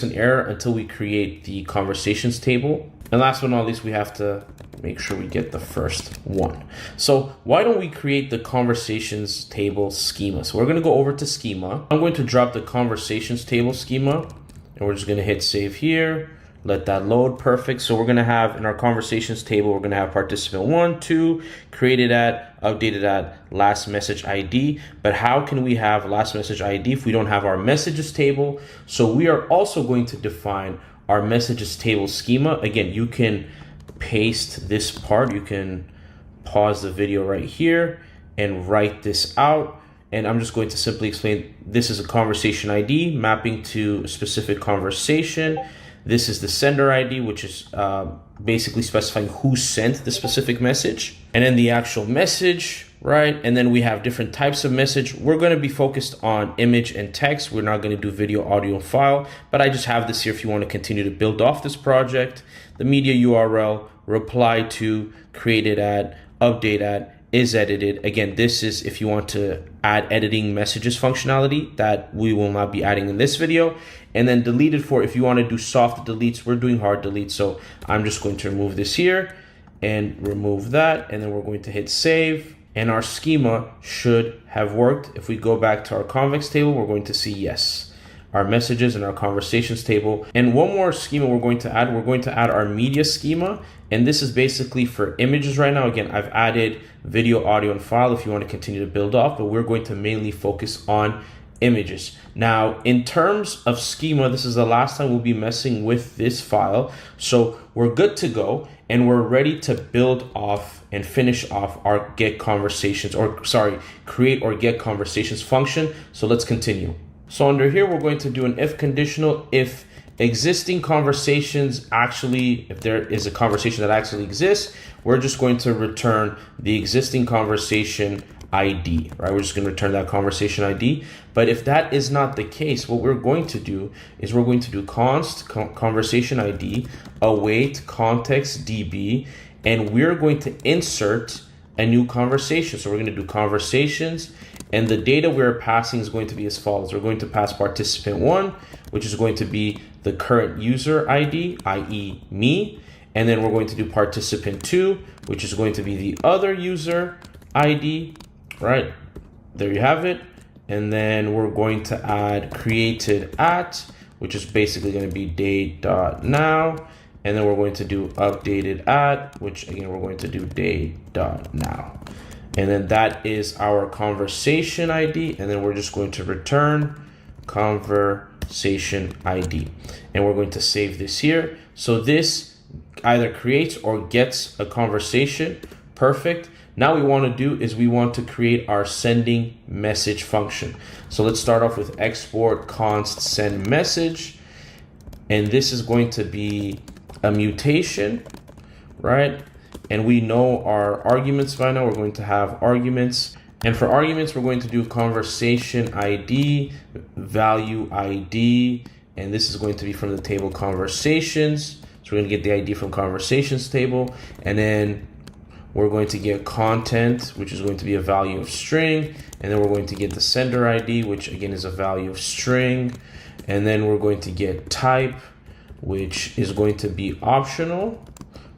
an error until we create the conversations table. And last but not least, we have to make sure we get the first one. So why don't we create the conversations table schema? So we're going to go over to schema. I'm going to drop the conversations table schema, and we're just going to hit save here. Let that load. Perfect. So we're going to have in our conversations table, we're going to have participant 1, 2, created at, updated at, last message ID. But how can we have last message ID if we don't have our messages table? So we are also going to define our messages table schema. Again, you can paste this part. You can pause the video right here and write this out. And I'm just going to simply explain this is a conversation ID mapping to a specific conversation. This is the sender ID, which is basically specifying who sent the specific message. And then the actual message, right? And then we have different types of message. We're going to be focused on image and text. We're not going to do video, audio, and file, but I just have this here if you want to continue to build off this project. The media URL, reply to, created at, update at, is edited. Again, this is if you want to add editing messages functionality that we will not be adding in this video. And then deleted for if you want to do soft deletes. We're doing hard deletes, so I'm just going to remove this here and remove that, and then we're going to hit save, and our schema should have worked. If we go back to our convex table, we're going to see yes, our messages and our conversations table. And one more schema we're going to add our media schema, and this is basically for images right now. Again, I've added video, audio, and file if you want to continue to build off, but we're going to mainly focus on images. Now, in terms of schema, this is the last time we'll be messing with this file. So we're good to go, and we're ready to build off and finish off our create or get conversations function. So let's continue. So under here, we're going to do an if conditional. If existing conversations if there is a conversation that actually exists, we're just going to return the existing conversation ID, right? We're just going to return that conversation ID. But if that is not the case, what we're going to do is we're going to do const conversation ID await context DB, and we're going to insert a new conversation. So we're going to do conversations, and the data we're passing is going to be as follows. We're going to pass participant 1, which is going to be the current user ID, i.e. me. And then we're going to do participant 2, which is going to be the other user ID, right? There you have it. And then we're going to add created at, which is basically going to be date.now. And then we're going to do updated at, which again, we're going to do date.now. And then that is our conversation ID. And then we're just going to return conversation ID. And we're going to save this here. So this either creates or gets a conversation. Perfect. Now what we want to do is we want to create our sending message function. So let's start off with export const send message. And this is going to be a mutation, right? And we know our arguments by now. We're going to have arguments. And for arguments, we're going to do conversation ID, value ID, and this is going to be from the table conversations. So we're going to get the ID from conversations table, and then we're going to get content, which is going to be a value of string, and then we're going to get the sender ID, which again is a value of string, and then we're going to get type, which is going to be optional,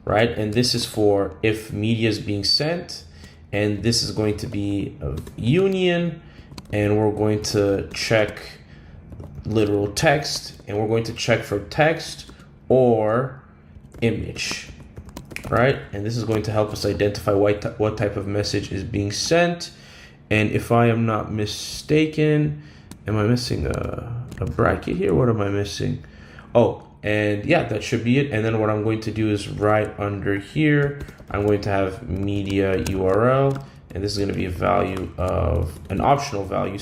right? And this is for if media is being sent, and this is going to be a union, and we're going to check literal text, and we're going to check for text or image, right? And this is going to help us identify what type of message is being sent. And if I am not mistaken, am I missing a bracket here? What am I missing? Oh, and yeah, that should be it. And then what I'm going to do is right under here, I'm going to have media URL, and this is going to be a value of an optional value,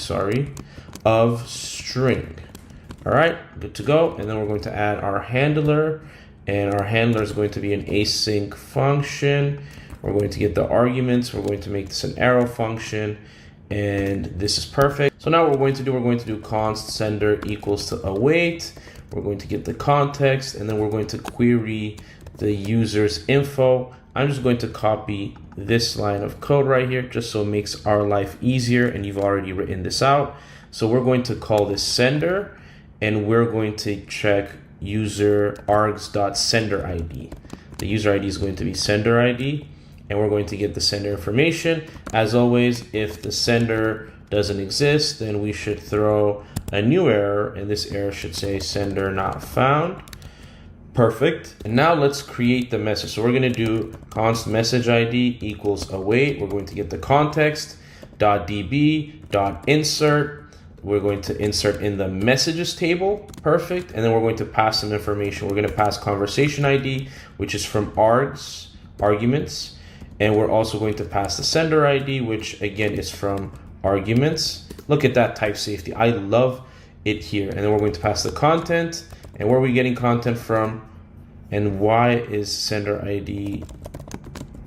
of string. All right, good to go. And then we're going to add our handler, and our handler is going to be an async function. We're going to get the arguments. We're going to make this an arrow function, and this is perfect. So now what we're going to do const sender equals to await. We're going to get the context, and then we're going to query the user's info. I'm just going to copy this line of code right here just so it makes our life easier, and you've already written this out. So we're going to call this sender, and we're going to check user args.sender ID. The user ID is going to be sender ID, and we're going to get the sender information. As always, if the sender doesn't exist, then we should throw a new error, and this error should say sender not found. Perfect. And now let's create the message. So we're going to do const message ID equals await. We're going to get the context .db.insert. We're going to insert in the messages table. Perfect. And then we're going to pass some information. We're going to pass conversation ID, which is from args, arguments. And we're also going to pass the sender ID, which again is from arguments. Look at that type safety. I love it here. And then we're going to pass the content. And where are we getting content from? And why is sender ID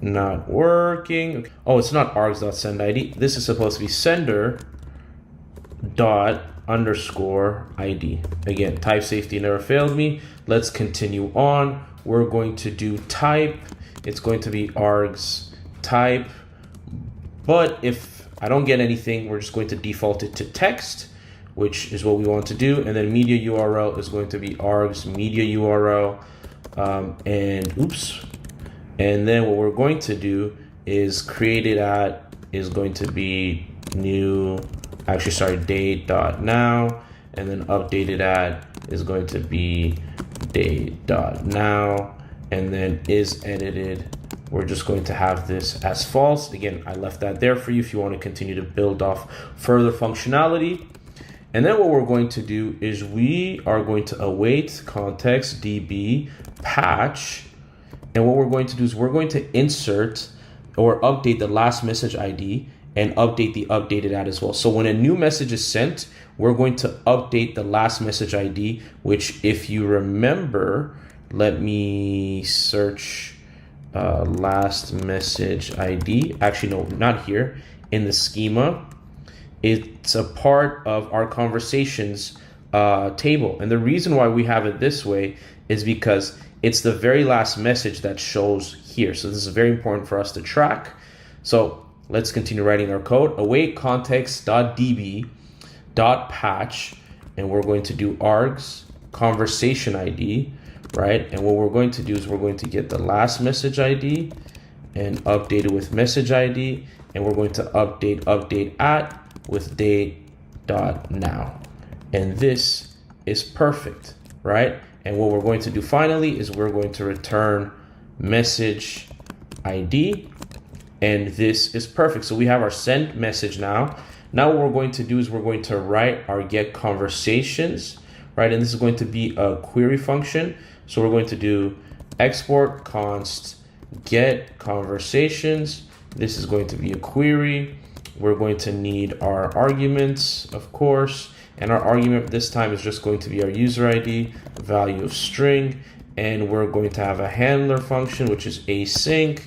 not working? Oh, it's not args.send ID. This is supposed to be sender _ID. Again, type safety never failed me. Let's continue on. We're going to do type. It's going to be args type. But if I don't get anything, we're just going to default it to text, which is what we want to do. And then media URL is going to be args media URL. And then what we're going to do is create it at is going to be new, actually, sorry, date.now. And then updated at is going to be date.now. And then is edited. We're just going to have this as false. Again, I left that there for you if you want to continue to build off further functionality. And then what we're going to do is we are going to await context db patch. And what we're going to do is we're going to insert or update the last message ID and update the updated at as well. So when a new message is sent, we're going to update the last message ID, which if you remember, let me search last message ID. Actually, no, not here. In the schema, it's a part of our conversations table. And the reason why we have it this way is because it's the very last message that shows here. So this is very important for us to track. So let's continue writing our code. Await context.db.patch, and we're going to do args conversation ID, right? And what we're going to do is we're going to get the last message ID and update it with message ID, and we're going to update at with date.now. And this is perfect, right? And what we're going to do finally is we're going to return message ID, and this is perfect. So we have our send message now. Now what we're going to do is we're going to write our get conversations, right? And this is going to be a query function. So we're going to do export const get conversations. This is going to be a query. We're going to need our arguments, of course. And our argument this time is just going to be our user ID, value of string. And we're going to have a handler function, which is async.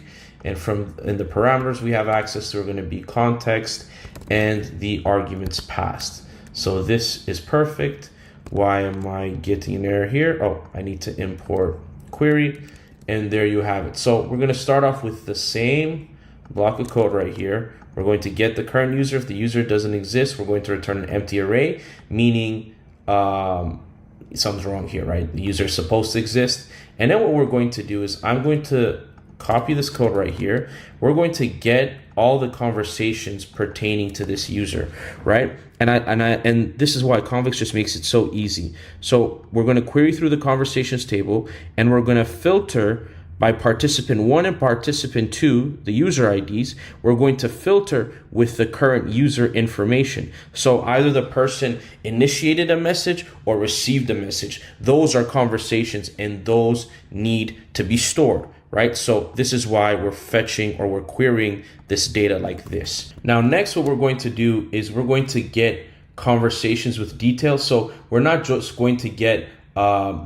And in the parameters we have access to are going to be context and the arguments passed. So this is perfect. Why am I getting an error here? Oh, I need to import query. And there you have it. So we're going to start off with the same block of code right here. We're going to get the current user. If the user doesn't exist, we're going to return an empty array, meaning something's wrong here, right? The user is supposed to exist. And then what we're going to do is I'm going to copy this code right here. We're going to get all the conversations pertaining to this user, right? And this is why convex just makes it so easy. So we're going to query through the conversations table, and we're going to filter by participant 1 and participant 2, the user IDs. We're going to filter with the current user information. So either the person initiated a message or received a message. Those are conversations, and those need to be stored, right? So this is why we're fetching or we're querying this data like this. Now, next, what we're going to do is we're going to get conversations with details. So we're not just going to get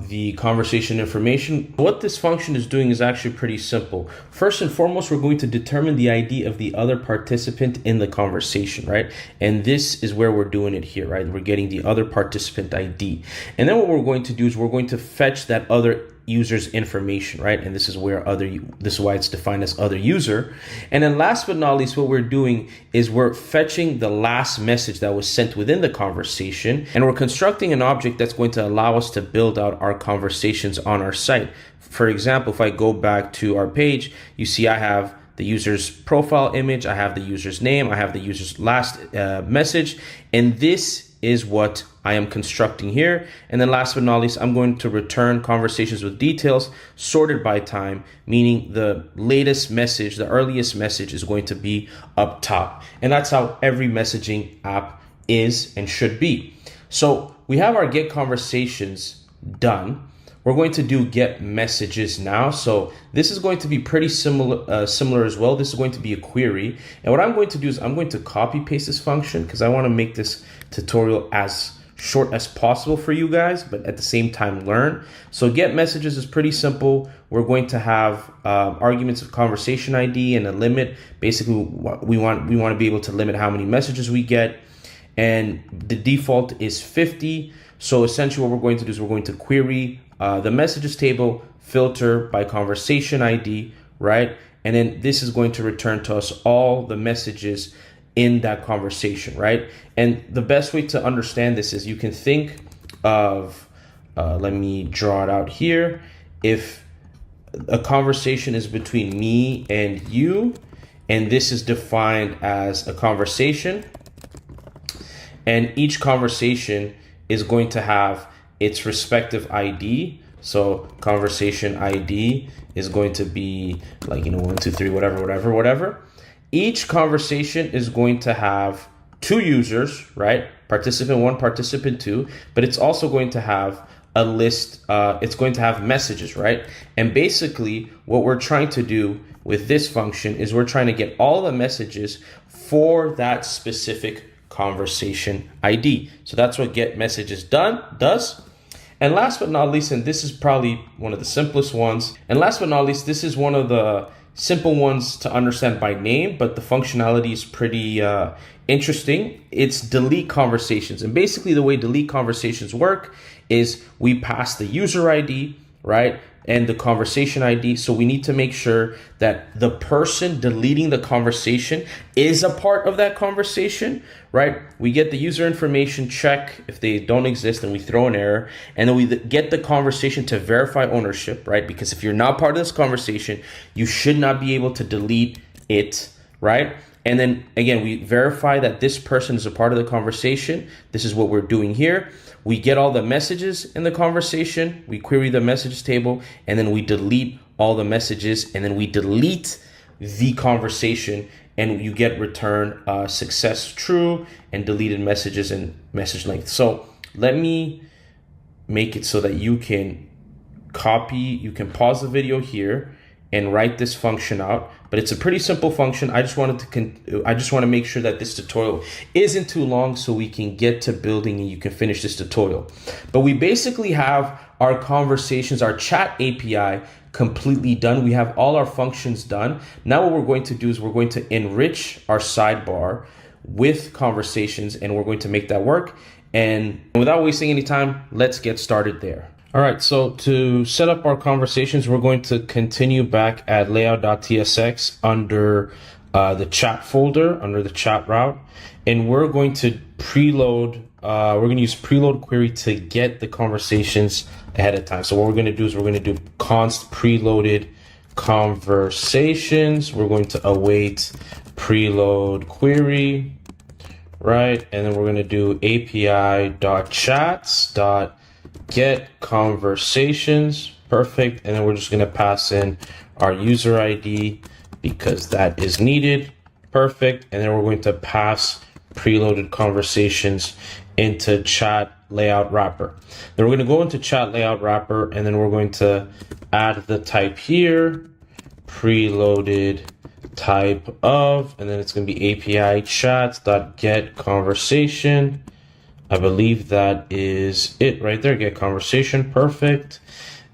the conversation information. What this function is doing is actually pretty simple. First and foremost, we're going to determine the ID of the other participant in the conversation, right? And this is where we're doing it here, right? We're getting the other participant ID. And then what we're going to do is we're going to fetch that other user's information, right? And this is where this is why it's defined as other user. And then last but not least, what we're doing is we're fetching the last message that was sent within the conversation, and we're constructing an object that's going to allow us to build out our conversations on our site. For example, if I go back to our page, you see I have the user's profile image, I have the user's name, I have the user's last message, and this is what I am constructing here. And then last but not least, I'm going to return conversations with details sorted by time, meaning the latest message, the earliest message is going to be up top. And that's how every messaging app is and should be. So we have our get conversations done. We're going to do get messages now. So this is going to be pretty similar as well. This is going to be a query. And what I'm going to do is I'm going to copy paste this function because I want to make this tutorial as short as possible for you guys, but at the same time learn. So get messages is pretty simple. We're going to have arguments of conversation ID and a limit. Basically, we want to be able to limit how many messages we get. And the default is 50. So essentially what we're going to do is we're going to query the messages table, filter by conversation ID, right? And then this is going to return to us all the messages in that conversation, right? And the best way to understand this is you can think of, let me draw it out here. If a conversation is between me and you, and this is defined as a conversation, and each conversation is going to have its respective ID. So conversation ID is going to be like, 1, 2, 3, whatever. Each conversation is going to have two users, right? Participant 1, participant 2, but it's also going to have a list. It's going to have messages, right? And basically what we're trying to do with this function is we're trying to get all the messages for that specific conversation ID. So that's what get messages does. And last but not least, and this is probably one of the simplest ones, and last but not least, this is one of the simple ones to understand by name, but the functionality is pretty interesting. It's delete conversations. And basically the way delete conversations work is we pass the user ID, right? And the conversation ID. So we need to make sure that the person deleting the conversation is a part of that conversation, right? We get the user information, check if they don't exist, and we throw an error. And then we get the conversation to verify ownership, right? Because if you're not part of this conversation, you should not be able to delete it, right? And then again, we verify that this person is a part of the conversation. This is what we're doing here. We get all the messages in the conversation, we query the messages table, and then we delete all the messages, and then we delete the conversation, and you get return success true and deleted messages and message length. So let me make it so that you can pause the video here and write this function out. But it's a pretty simple function. I just want to make sure that this tutorial isn't too long so we can get to building and you can finish this tutorial. But we basically have our conversations, our chat API completely done. We have all our functions done. Now what we're going to do is we're going to enrich our sidebar with conversations, and we're going to make that work. And without wasting any time, let's get started there. All right, so to set up our conversations, we're going to continue back at layout.tsx under the chat folder, under the chat route, and we're going to preload, we're going to use preload query to get the conversations ahead of time. So what we're going to do is we're going to do const preloaded conversations. We're going to await preload query, right? And then we're going to do api.chats.get conversations. Perfect. And then we're just going to pass in our user ID because that is needed. Perfect. And then we're going to pass preloaded conversations into chat layout wrapper. Then we're going to go into chat layout wrapper, and then we're going to add the type here, preloaded type of, and then it's going to be API chats.get conversation. I believe that is it right there. Get conversation. Perfect.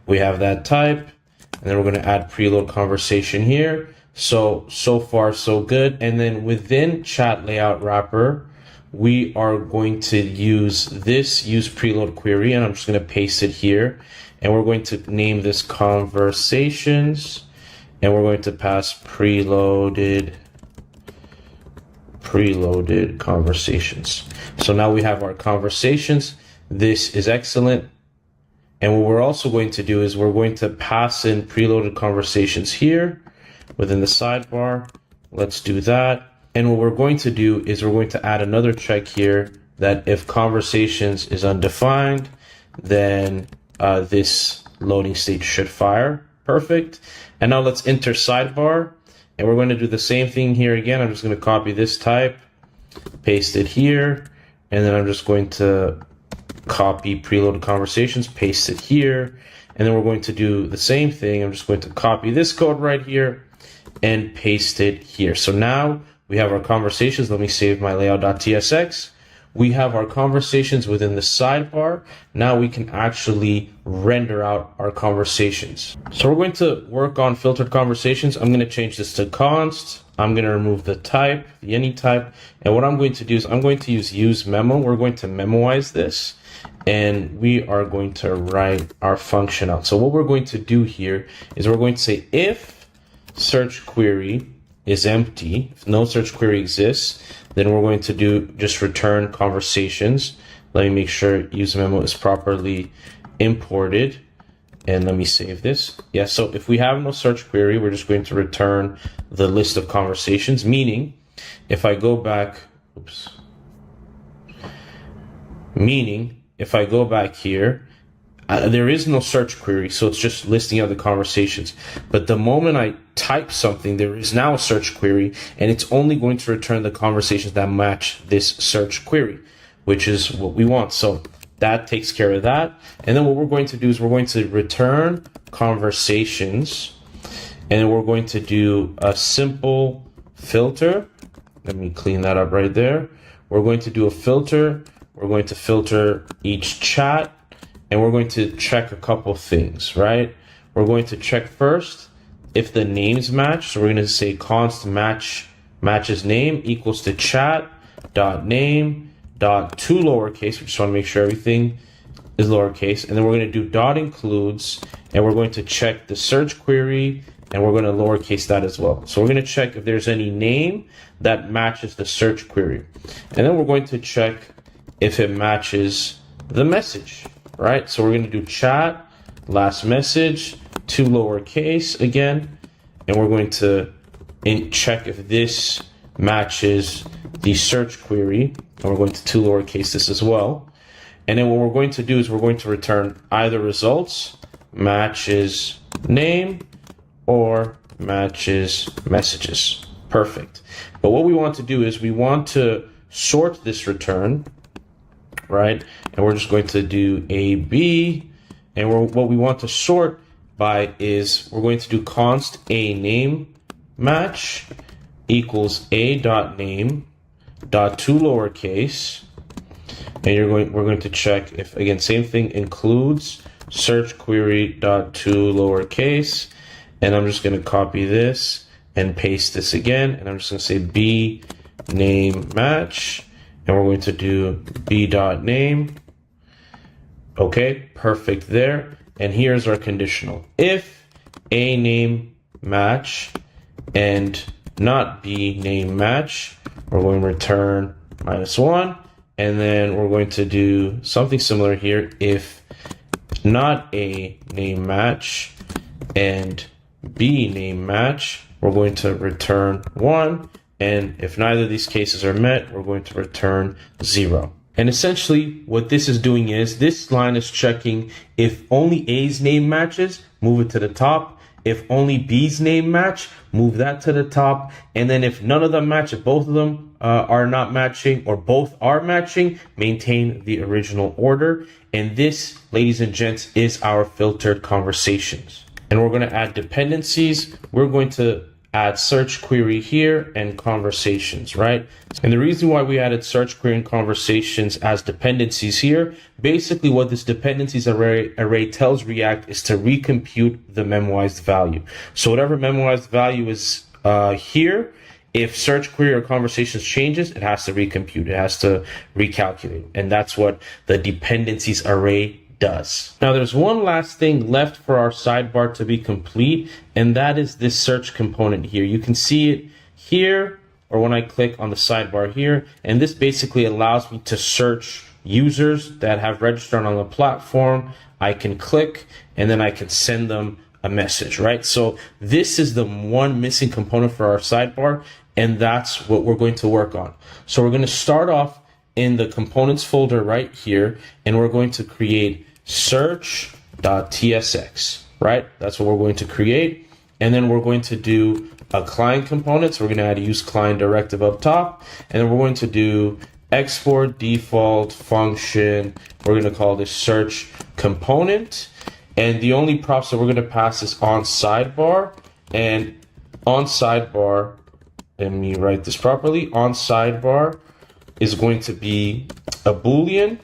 We have that type, and then we're going to add preload conversation here. So far so good. And then within chat layout wrapper, we are going to use preload query, and I'm just going to paste it here. and we're going to name this conversations, and we're going to pass preloaded conversations. So now we have our conversations. This is excellent. And what we're also going to do is we're going to pass in preloaded conversations here within the sidebar. Let's do that. And what we're going to do is we're going to add another check here that if conversations is undefined, then this loading state should fire. Perfect. And now let's enter sidebar. And we're going to do the same thing here again. I'm just going to copy this type, paste it here, and then I'm just going to copy preloaded conversations, paste it here, and then we're going to do the same thing. I'm just going to copy this code right here and paste it here. So now we have our conversations. Let me save my layout.tsx. We have our conversations within the sidebar. Now we can actually render out our conversations. So we're going to work on filtered conversations. I'm going to change this to const. I'm going to remove the type, the any type. And what I'm going to do is I'm going to use memo. We're going to memoize this, and we are going to write our function out. So what we're going to do here is we're going to say if search query is empty, if no search query exists, then we're going to do just return conversations. Let me make sure use memo is properly imported, and let me save this. Yeah, so if we have no search query, we're just going to return the list of conversations, meaning if I go back, if I go back here, there is no search query, so it's just listing out the conversations. But the moment I type something, there is now a search query, and it's only going to return the conversations that match this search query, which is what we want. So that takes care of that. And then what we're going to do is we're going to return conversations, and then we're going to do a simple filter. Let me clean that up right there. We're going to do a filter. We're going to filter each chat, and we're going to check a couple things, right? We're going to check first if the names match. So we're going to say const matches name equals to chat dot name dot to lowercase. We just want to make sure everything is lowercase. And then we're going to do dot includes, and we're going to check the search query, and we're going to lowercase that as well. So we're going to check if there's any name that matches the search query. And then we're going to check if it matches the message, right? So we're going to do chat, last message, to lowercase again, and we're going to check if this matches the search query, and we're going to lowercase this as well. And then what we're going to do is we're going to return either results, matches name, or matches messages. Perfect. But what we want to do is we want to sort this return, right? And we're just going to do AB, and what we want to sort by is we're going to do const a name match equals a dot name dot to lowercase, and we're going to check if, again, same thing, includes search query dot to lowercase, and I'm just going to copy this and paste this again, and I'm just going to say b name match, and we're going to do b.name. Okay, perfect there. And here's our conditional. If a name match and not b name match, we're going to return -1. And then we're going to do something similar here. If not a name match and b name match, we're going to return 1. And if neither of these cases are met, we're going to return 0. And essentially what this is doing is this line is checking if only A's name matches, move it to the top. If only B's name match, move that to the top. And then if none of them match, if both of them are not matching or both are matching, maintain the original order. And this, ladies and gents, is our filtered conversations. And we're going to add dependencies. We're going to add search query here and conversations, right? And the reason why we added search query and conversations as dependencies here, basically what this dependencies array tells React is to recompute the memoized value. So whatever memoized value is here, if search query or conversations changes, it has to recompute, it has to recalculate. And that's what the dependencies array does. Now there's one last thing left for our sidebar to be complete, and that is this search component here. You can see it here, or when I click on the sidebar here, and this basically allows me to search users that have registered on the platform. I can click and then I can send them a message, right? So this is the one missing component for our sidebar, and that's what we're going to work on. So we're going to start off in the components folder right here, and we're going to create search.tsx, right? That's what we're going to create. And then we're going to do a client component. So we're going to add a use client directive up top, and then we're going to do export default function. We're going to call this search component. And the only props that we're going to pass is on sidebar, and on sidebar, let me write this properly, on sidebar is going to be a Boolean.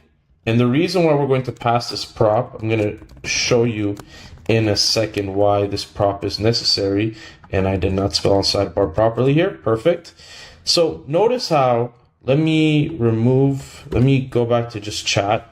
And the reason why we're going to pass this prop, I'm going to show you in a second why this prop is necessary. And I did not spell on sidebar properly here. Perfect. So notice how, let me go back to just chat.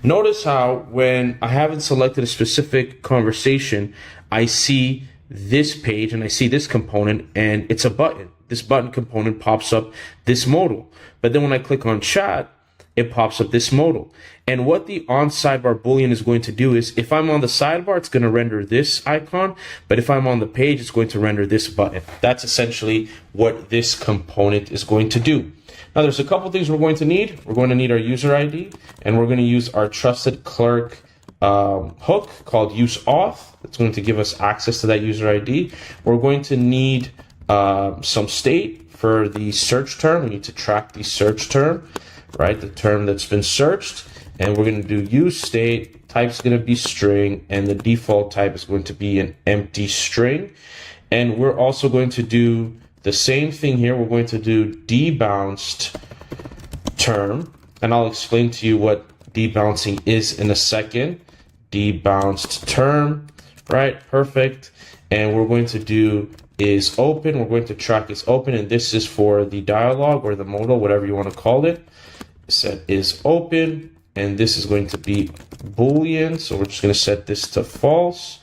Notice how when I haven't selected a specific conversation, I see this page and I see this component, and it's a button. This button component pops up this modal. But then when I click on chat, it pops up this modal. And what the on sidebar Boolean is going to do is, if I'm on the sidebar, it's going to render this icon. But if I'm on the page, it's going to render this button. That's essentially what this component is going to do. Now, there's a couple things we're going to need. We're going to need our user ID, and we're going to use our trusted clerk hook called useAuth. It's going to give us access to that user ID. We're going to need some state for the search term. We need to track the search term, right? The term that's been searched. And we're going to do use state. Type's going to be string, and the default type is going to be an empty string. And we're also going to do the same thing here. We're going to do debounced term, and I'll explain to you what debouncing is in a second. Debounced term, right? Perfect. And we're going to do is open. We're going to track is open, and this is for the dialog or the modal, whatever you want to call it. Set is open, and this is going to be Boolean. So we're just going to set this to false.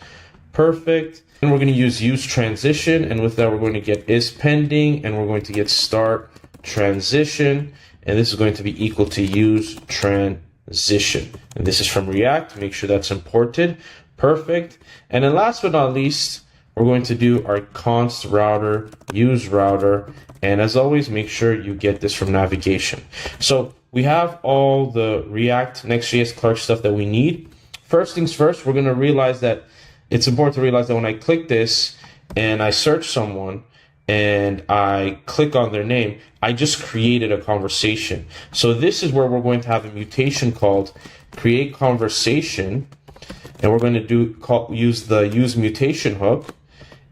Perfect. And we're going to use transition, and with that we're going to get is pending, and we're going to get start transition, and this is going to be equal to use transition. And this is from React. Make sure that's imported. Perfect. And then last but not least, we're going to do our const router, use router, and as always, make sure you get this from navigation. So we have all the React Next.js Clerk stuff that we need. First things first, we're going to realize that it's important to realize that when I click this and I search someone and I click on their name, I just created a conversation. So this is where we're going to have a mutation called create conversation, and we're going to use the use mutation hook,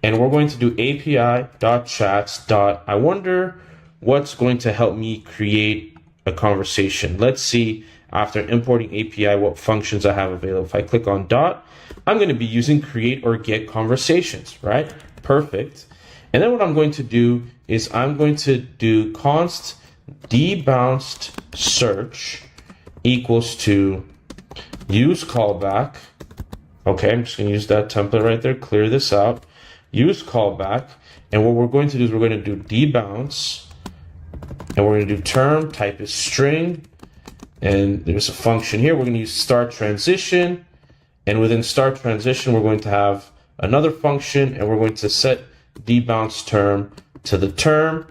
and we're going to do api.chats. I wonder what's going to help me create a conversation. Let's see, after importing API, what functions I have available. If I click on dot, I'm going to be using create or get conversations, right? Perfect. And then what I'm going to do is I'm going to do const debounced search equals to use callback. Okay, I'm just going to use that template right there, clear this out. Use callback. And what we're going to do is we're going to do debounce, and we're going to do term, type is string, and there's a function here. We're going to use start transition, and within start transition, we're going to have another function, and we're going to set debounce term to the term,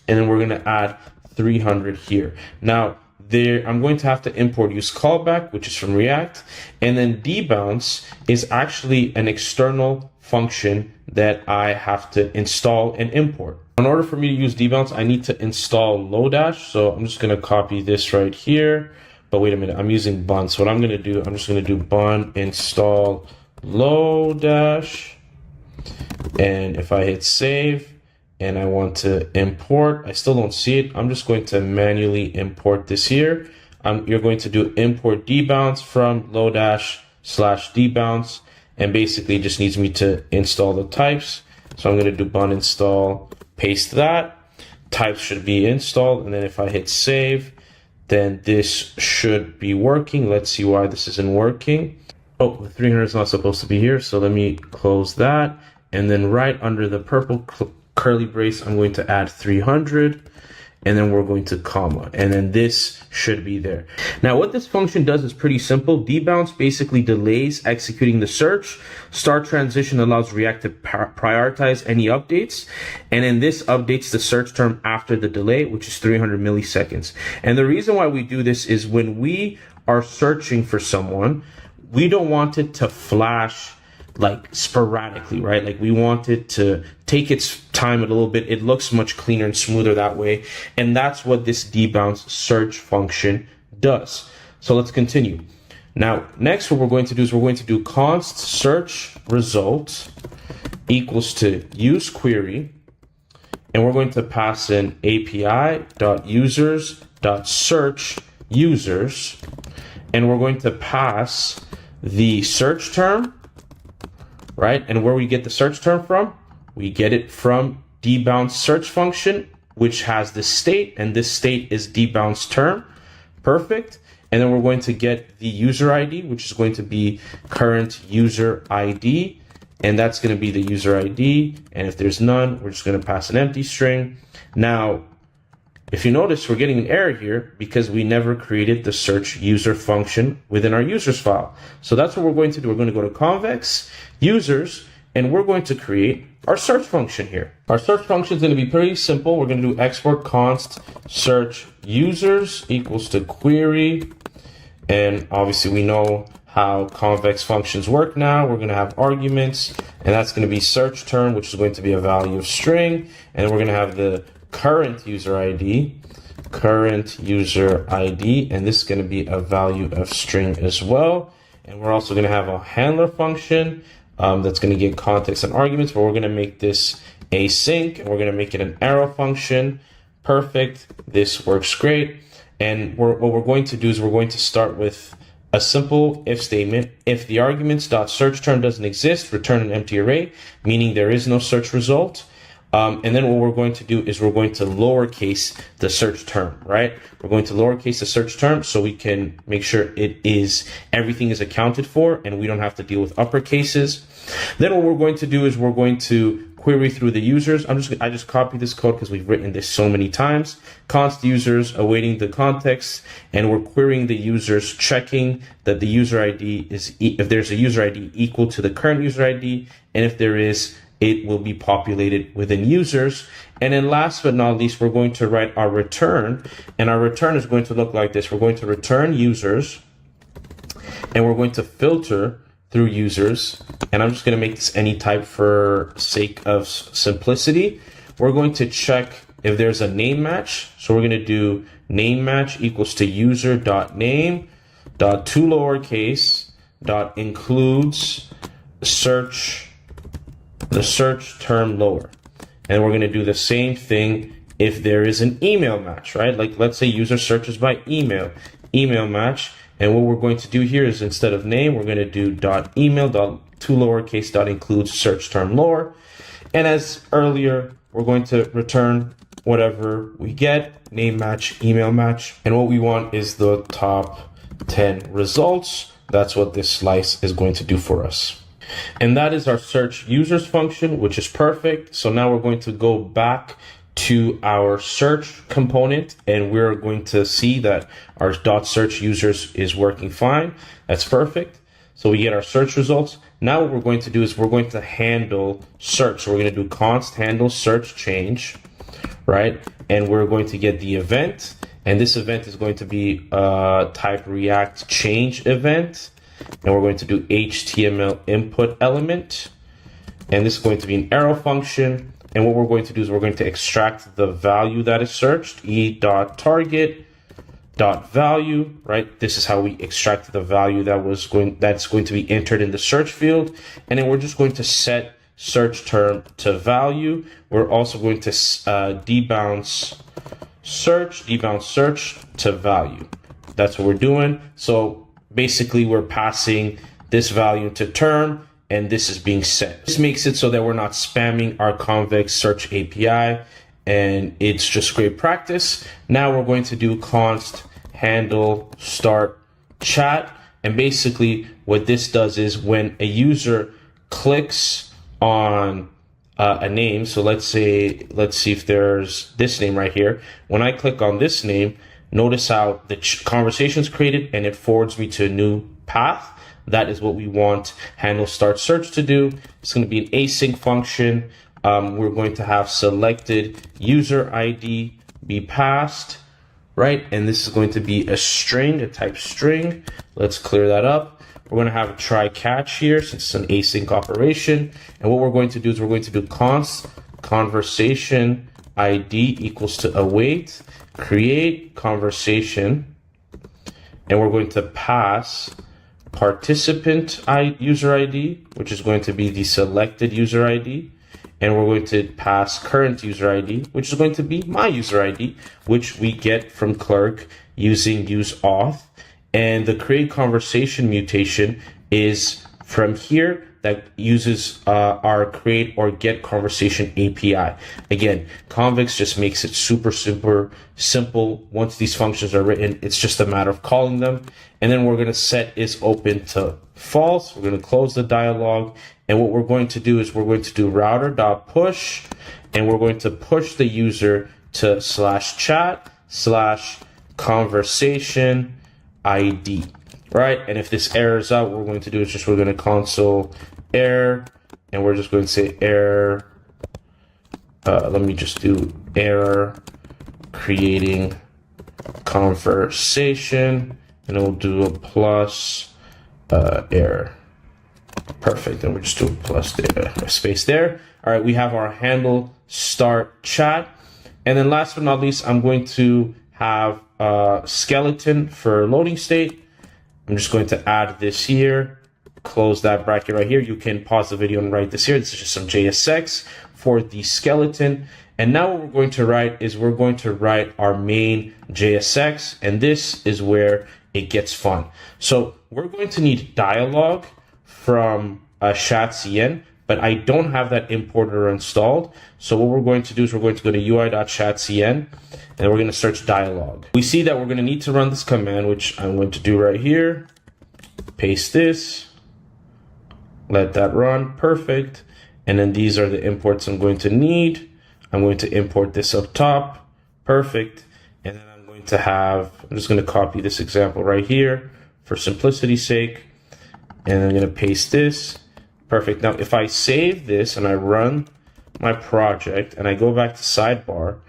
and then we're going to add 300 here. Now, I'm going to have to import use callback, which is from React, and then debounce is actually an external function that I have to install and import. In order for me to use debounce, I need to install Lodash. So I'm just going to copy this right here. But wait a minute, I'm using bun. So what I'm going to do, I'm just going to do bun install Lodash. And if I hit save and I want to import, I still don't see it. I'm just going to manually import this here. You're going to do import debounce from Lodash/debounce. And basically it just needs me to install the types. So I'm going to do bun install, paste that. Types should be installed. And then if I hit save, then this should be working. Let's see why this isn't working. Oh, the 300 is not supposed to be here. So let me close that. And then right under the purple curly brace, I'm going to add 300. And then we're going to comma, and then this should be there. Now, what this function does is pretty simple. Debounce basically delays executing the search. Start transition allows React to prioritize any updates. And then this updates the search term after the delay, which is 300 milliseconds. And the reason why we do this is when we are searching for someone, we don't want it to flash like sporadically, right? Like we want it to take its time a little bit. It looks much cleaner and smoother that way. And that's what this debounce search function does. So let's continue. Now, next, what we're going to do is we're going to do const search result equals to use query. And we're going to pass in api.users.search users. And we're going to pass the search term, right? And where we get the search term from, we get it from debounce search function, which has this state, and this state is debounce term. Perfect. And then we're going to get the user ID, which is going to be current user ID. And that's going to be the user ID. And if there's none, we're just going to pass an empty string. Now, if you notice, we're getting an error here because we never created the search user function within our users file. So that's what we're going to do. We're going to go to convex users, and we're going to create our search function here. Our search function is going to be pretty simple. We're going to do export const search users equals to query. And obviously we know how convex functions work now. We're going to have arguments, and that's going to be search term, which is going to be a value of string. And we're going to have the current user ID, and this is going to be a value of string as well. And we're also going to have a handler function that's going to get context and arguments, but we're going to make this async, and we're going to make it an arrow function. Perfect. This works great. And what we're going to do is we're going to start with a simple if statement. If the arguments.search term doesn't exist, return an empty array, meaning there is no search result. And then what we're going to do is we're going to lowercase the search term, right? We're going to lowercase the search term so we can make sure everything is accounted for and we don't have to deal with upper cases. Then what we're going to do is we're going to query through the users. I just copied this code because we've written this so many times. Const users awaiting the context, and we're querying the users, checking that the user ID is, if there's a user ID equal to the current user ID, and if there is, it will be populated within users. And then last but not least, we're going to write our return, and our return is going to look like this. We're going to return users, and we're going to filter through users. And I'm just going to make this any type for sake of simplicity. We're going to check if there's a name match. So we're going to do name match equals to user.name dot to lowercase dot includes the search term lower. And we're going to do the same thing if there is an email match, right? Like let's say user searches by email match. And what we're going to do here is instead of name, we're going to do .email to lowercase includes search term lower. And as earlier, we're going to return whatever we get, name match, email match. And what we want is the top 10 results. That's what this slice is going to do for us. And that is our search users function, which is perfect. So now we're going to go back to our search component, and we're going to see that our .search users is working fine. That's perfect. So we get our search results. Now what we're going to do is we're going to handle search. So we're going to do const handle search change, right? And we're going to get the event, and this event is going to be type React change event. And we're going to do HTML input element, and this is going to be an arrow function. And what we're going to do is we're going to extract the value that is searched, e.target.value, right? This is how we extract the value that's going to be entered in the search field. And then we're just going to set search term to value. We're also going to debounce search to value. That's what we're doing. So basically we're passing this value to term, and this is being set. This makes it so that we're not spamming our convex search API, and it's just great practice. Now we're going to do const handle start chat. And basically what this does is when a user clicks on a name, so let's see if there's this name right here. When I click on this name, notice how the conversation is created and it forwards me to a new path. That is what we want handle start search to do. It's going to be an async function. We're going to have selected user ID be passed, right? And this is going to be a string, a type string. Let's clear that up. We're going to have a try catch here since it's an async operation. And what we're going to do is we're going to do const conversation ID equals to await, create conversation, and we're going to pass participant user ID, which is going to be the selected user ID. And we're going to pass current user ID, which is going to be my user ID, which we get from clerk using use auth. And the create conversation mutation is from here that uses our create or get conversation API. Again, convex just makes it super simple. Once these functions are written, it's just a matter of calling them. And then we're going to set is open to false. We're going to close the dialog. And what we're going to do is we're going to do router.push, and we're going to push the user to /chat/conversation ID, right? And if this errors out, what we're going to do is we're going to console error, and we're just going to say error. Let me just do error creating conversation, and we'll do a plus error. Perfect. And we're just doing plus a space there. All right, we have our handle start chat. And then last but not least, I'm going to have a skeleton for loading state. I'm just going to add this here, close that bracket right here. You can pause the video and write this here. This is just some JSX for the skeleton. And now what we're going to write is we're going to write our main JSX, and this is where it gets fun. So we're going to need dialogue from chat.cn, but I don't have that importer installed. So what we're going to do is we're going to go to ui.chat.cn, and we're going to search dialogue. We see that we're going to need to run this command, which I'm going to do right here. Paste this, let that run, perfect. And then these are the imports I'm going to need. I'm going to import this up top, perfect. And then I'm just going to copy this example right here for simplicity's sake. And I'm going to paste this. Perfect. Now, if I save this and I run my project and I go back to Sidebar,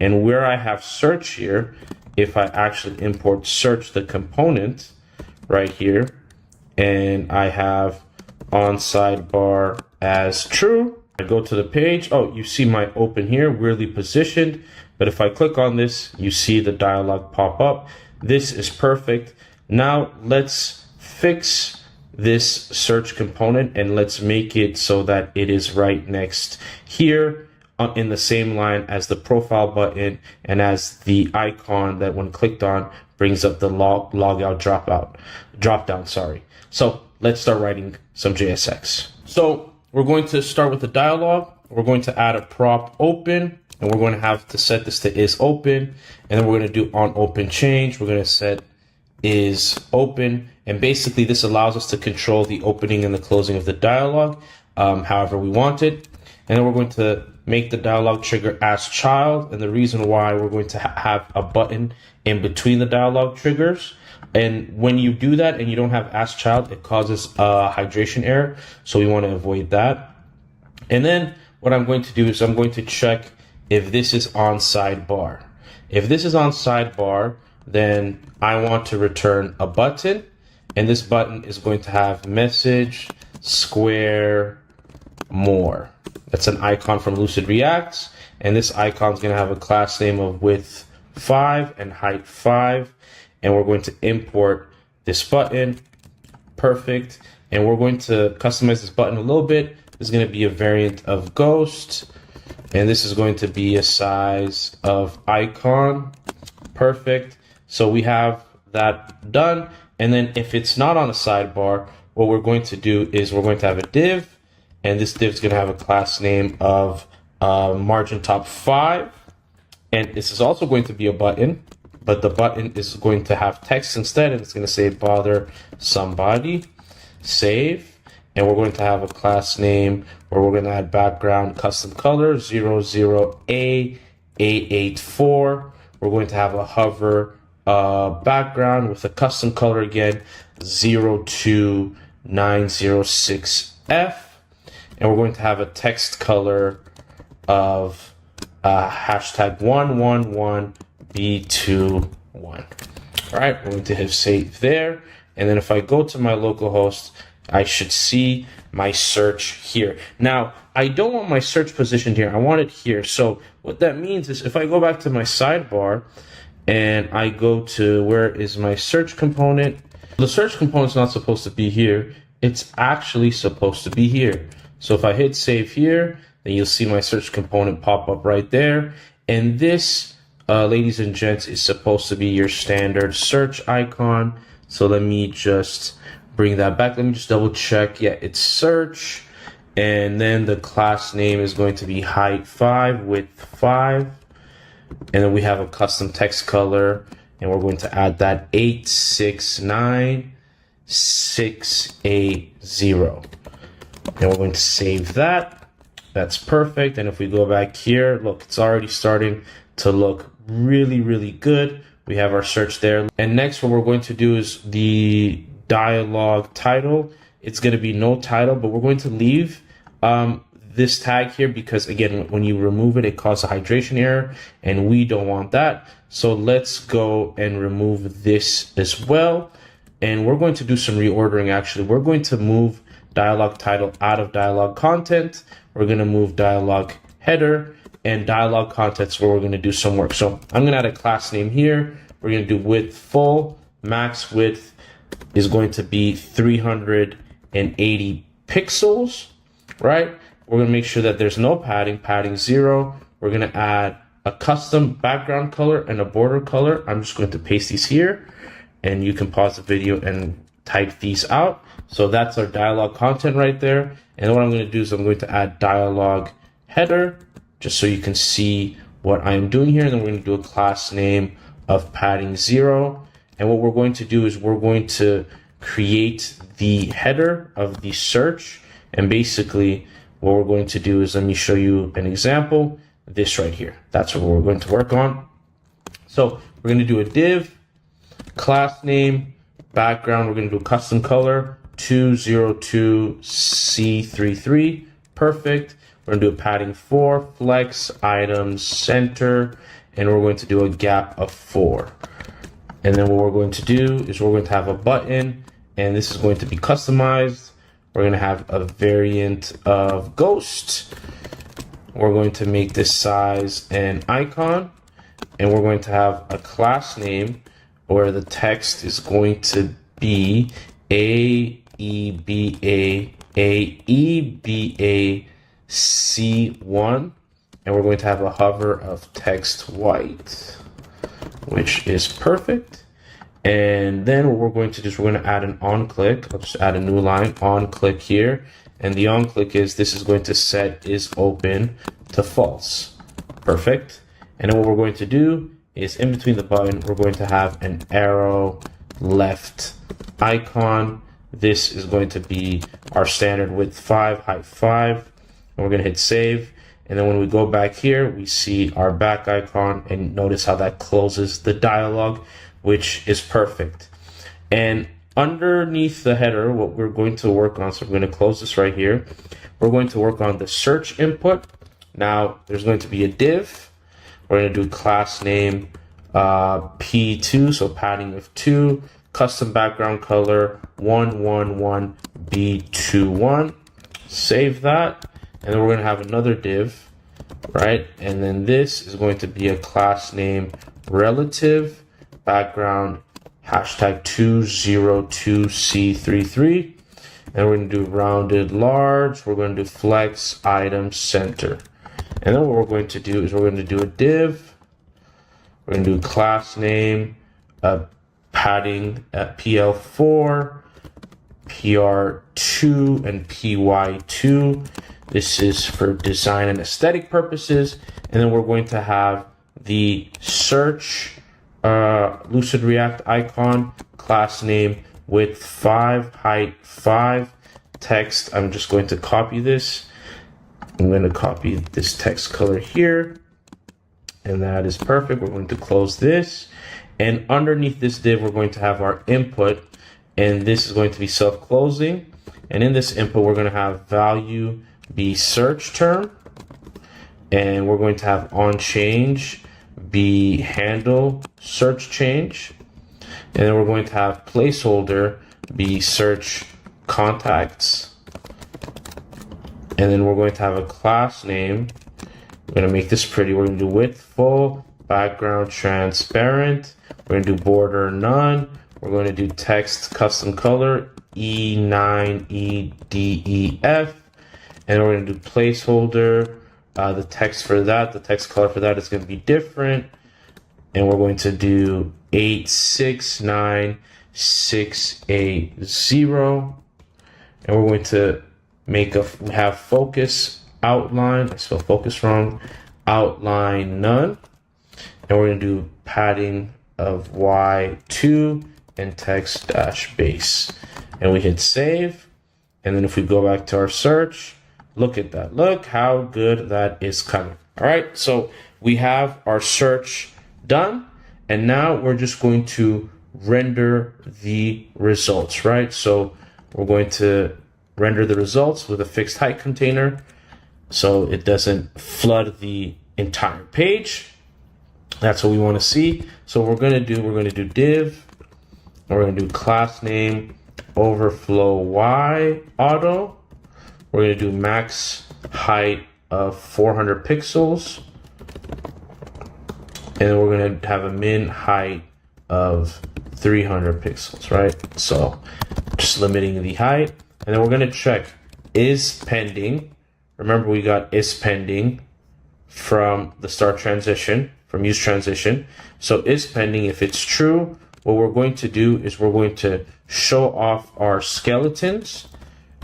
and where I have search here, if I actually import search the component right here, and I have on Sidebar as true, I go to the page. Oh, you see my open here, weirdly positioned. But if I click on this, you see the dialog pop up. This is perfect. Now let's fix this search component and let's make it so that it is right next here in the same line as the profile button and as the icon that when clicked on brings up the logout drop down. So let's start writing some JSX. So we're going to start with the dialog. We're going to add a prop open, and we're going to have to set this to is open, and then we're going to do on open change. We're going to set is open, and basically this allows us to control the opening and the closing of the dialog however we want it. And then we're going to make the dialog trigger as child, and the reason why we're going to have a button in between the dialog triggers. And when you do that and you don't have as child, it causes a hydration error, so we want to avoid that. And then what I'm going to do is I'm going to check if this is on sidebar. If this is on sidebar, then I want to return a button, and this button is going to have message square more. That's an icon from Lucid Reacts, and this icon is going to have a class name of width 5 and height 5, and we're going to import this button. Perfect. And we're going to customize this button a little bit. This is going to be a variant of ghost, and this is going to be a size of icon. Perfect. So we have that done. And then if it's not on a sidebar, what we're going to do is we're going to have a div, and this div is going to have a class name of margin top 5. And this is also going to be a button. but the button is going to have text instead, and it's going to say bother somebody. Save. And we're going to have a class name where we're going to add background custom color 00A884. We're going to have a hover background with a custom color again 02906F. And we're going to have a text color of hashtag 111B21. All right, we're going to hit save there. And then if I go to my localhost, I should see my search here. Now, I don't want my search positioned here. I want it here. So what that means is if I go back to my sidebar and I go to where is my search component, the search component is not supposed to be here. It's actually supposed to be here. So if I hit save here, then you'll see my search component pop up right there. And this, ladies and gents, is supposed to be your standard search icon. So let me just bring that back. Let me just double check. Yeah, it's search. And then the class name is going to be height 5, width 5. And then we have a custom text color. And we're going to add that 869680. And we're going to save that. That's perfect. And if we go back here, look, it's already starting to look really, really good. We have our search there. And next, what we're going to do is the dialog title. It's going to be no title, but we're going to leave this tag here because, again, when you remove it, it causes a hydration error, and we don't want that. So let's go and remove this as well. And we're going to do some reordering, actually. We're going to move dialog title out of dialog content. We're going to move dialog header, and dialog contents where we're going to do some work. So I'm going to add a class name here. We're going to do width full. Max width is going to be 380 pixels, right? We're going to make sure that there's no padding, padding 0. We're going to add a custom background color and a border color. I'm just going to paste these here, and you can pause the video and type these out. So that's our dialog content right there. And what I'm going to do is I'm going to add dialog header, just so you can see what I'm doing here. And then we're going to do a class name of padding 0. And what we're going to do is we're going to create the header of the search. And basically what we're going to do is, let me show you an example. This right here, that's what we're going to work on. So we're going to do a div, class name, background. We're going to do a custom color 202C33. Perfect. We're going to do a padding 4, flex, items, center, and we're going to do a gap of 4. And then what we're going to do is we're going to have a button, and this is going to be customized. We're going to have a variant of ghost. We're going to make this size an icon, and we're going to have a class name where the text is going to be AEBA C1, and we're going to have a hover of text white, which is perfect. And then what we're going to do is we're going to add an on click. I'll just add a new line, on click here. And the on click is, this is going to set is open to false. Perfect. And then what we're going to do is in between the button, we're going to have an arrow left icon. This is going to be our standard width 5, height 5. And we're going to hit save. And then when we go back here, we see our back icon, and notice how that closes the dialog, which is perfect. And underneath the header, what we're going to work on, so we're going to close this right here. We're going to work on the search input. Now there's going to be a div. We're going to do class name P2, so padding of 2, custom background color 111B21. Save that. And then we're going to have another div, right? And then this is going to be a class name relative background hashtag 202C33. And we're going to do rounded large. We're going to do flex item center. And then what we're going to do is we're going to do a div. We're going to do class name, padding at PL4, PR2, and PY2. This is for design and aesthetic purposes. And then we're going to have the search Lucid React icon, class name, width 5, height 5, text. I'm just going to copy this. I'm going to copy this text color here, and that is perfect. We're going to close this, and underneath this div, we're going to have our input, and this is going to be self-closing. And in this input, we're going to have value be search term, and we're going to have on change be handle search change, and then we're going to have placeholder be search contacts, and then we're going to have a class name. We're going to make this pretty. We're going to do width full, background transparent. We're going to do border none. We're going to do text custom color E9EDEF, and we're going to do placeholder. The text for that, the text color for that is going to be different, and we're going to do 869680, and we're going to have focus outline. I spelled focus wrong. Outline none, and we're going to do padding of Y2 and text dash base, and we hit save. And then if we go back to our search, look at that. Look how good that is coming. All right, so we have our search done, and now we're just going to render the results, right? So we're going to render the results with a fixed height container so it doesn't flood the entire page. That's what we want to see. So what we're going to do div, and we're going to do class name overflow y auto. We're going to do max height of 400 pixels, and then we're going to have a min height of 300 pixels, right? So just limiting the height, and then we're going to check is pending. Remember, we got is pending from the start transition, from use transition. So is pending, if it's true, what we're going to do is we're going to show off our skeletons.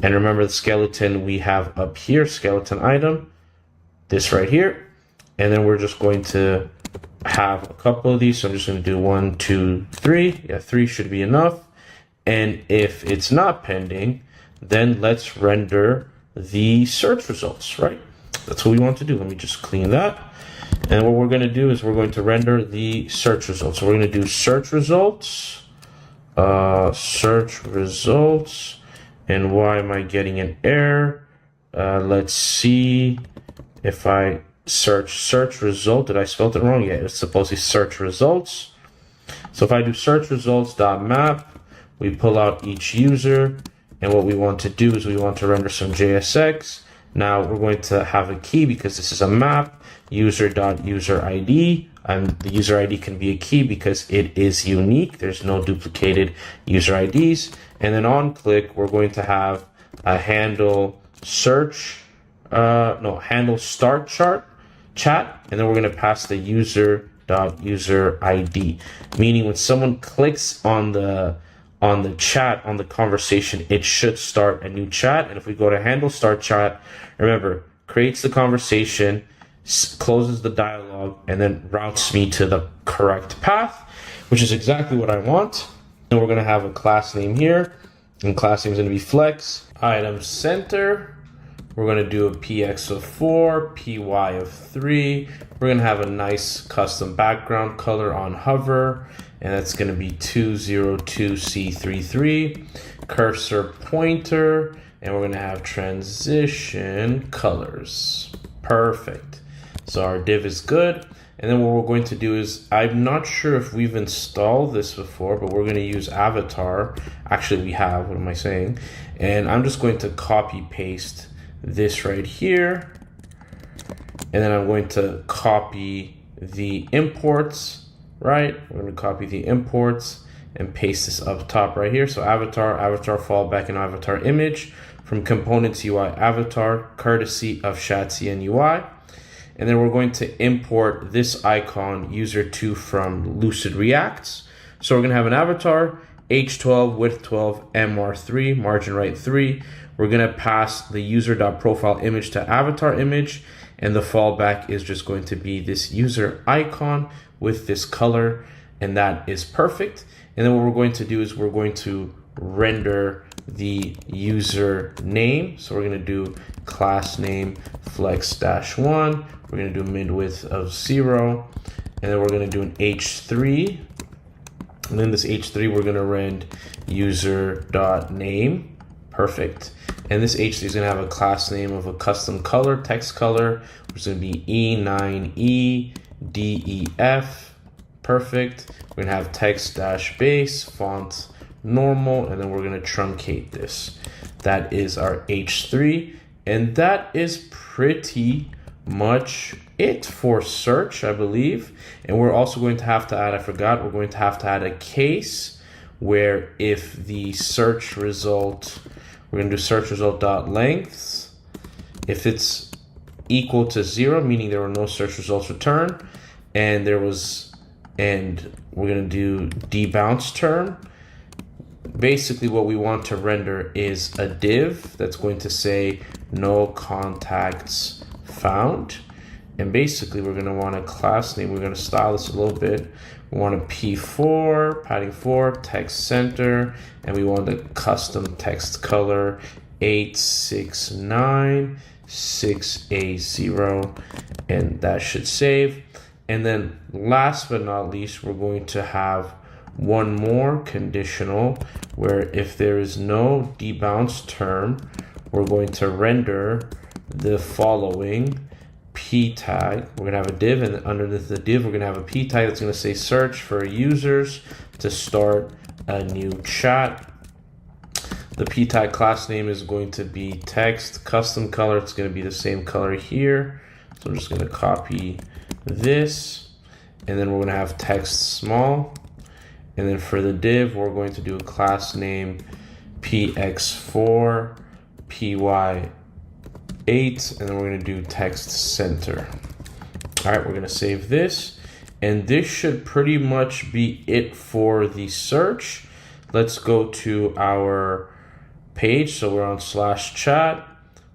And remember, the skeleton we have up here, skeleton item, this right here. And then we're just going to have a couple of these. So I'm just going to do 1, 2, 3. Yeah, 3 should be enough. And if it's not pending, then let's render the search results, right? That's what we want to do. Let me just clean that. And what we're going to do is we're going to render the search results. So we're going to do search results, and why am I getting an error? Let's see if I search result. Did I spell it wrong? Yeah, it's supposed to be search results. So if I do search results dot map, we pull out each user, and what we want to do is we want to render some JSX. Now we're going to have a key because this is a map, user.user ID. The user ID can be a key because it is unique. There's no duplicated user IDs. And then on click, we're going to have a handle handle start chat, and then we're going to pass the user.user ID, meaning when someone clicks on the chat, on the conversation, it should start a new chat. And if we go to handle start chat, remember, creates the conversation, closes the dialogue, and then routes me to the correct path, which is exactly what I want. And we're going to have a class name here, and class name is going to be flex item center. We're going to do a px of 4, py of 3. We're going to have a nice custom background color on hover, and that's going to be 202C33, cursor pointer, and we're going to have transition colors. Perfect. So our div is good. And then what we're going to do is, I'm not sure if we've installed this before, but we're going to use avatar. Actually, we have. What am I saying? And I'm just going to copy paste this right here. And then I'm going to copy the imports, right? We're going to copy the imports and paste this up top right here. So avatar fallback, and avatar image from components UI avatar, courtesy of Shatsian UI. And then we're going to import this icon user2 from Lucid Reacts. So we're going to have an avatar, H12, width 12, MR3, margin right 3. We're going to pass the user.profile image to avatar image, and the fallback is just going to be this user icon with this color. and that is perfect. And then what we're going to do is we're going to render the user name. So we're going to do class name flex-1. We're going to do mid width of 0. And then we're going to do an h3. And then this h3, we're going to rend user.name. Perfect. And this h3 is going to have a class name of a custom color, text color, which is going to be E9EDEF. Perfect. We're going to have text-base, font normal, and then we're going to truncate this. That is our h3. And that is pretty much it for search, I believe. And we're also going to have to add, I forgot, we're going to have to add a case where if the search result, we're going to do search result dot lengths. If it's equal to 0, meaning there were no search results returned, and we're going to do debounce term. Basically what we want to render is a div that's going to say no contacts found. And basically we're going to want a class name. We're going to style this a little bit. We want a P4, padding 4, text center, and we want the custom text color 8696A0, and that should save. And then last but not least, we're going to have one more conditional where if there is no debounce term, we're going to render the following p tag. We're going to have a div, and underneath the div, we're going to have a p tag that's going to say search for users to start a new chat. The p tag class name is going to be text custom color. It's going to be the same color here. So I'm just going to copy this, and then we're going to have text small. And then for the div, we're going to do a class name px4 py8, and then we're going to do text center. All right, we're going to save this, and this should pretty much be it for the search. Let's go to our page. So we're on /chat.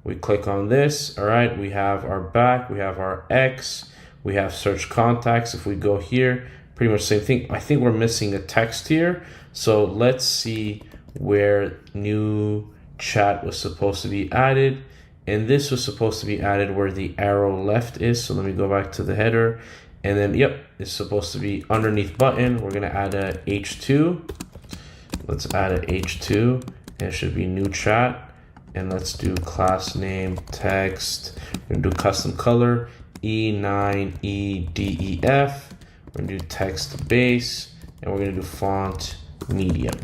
We click on this. All right, we have our back, we have our X, we have search contacts. If we go here, pretty much the same thing. I think we're missing a text here. So let's see where new chat was supposed to be added. And this was supposed to be added where the arrow left is. So let me go back to the header. And then, yep, it's supposed to be underneath button. We're going to add a H2. Let's add a H2. And it should be new chat. And let's do class name text. We're going to do custom color E9EDEF. We're going to do text base. And we're going to do font medium.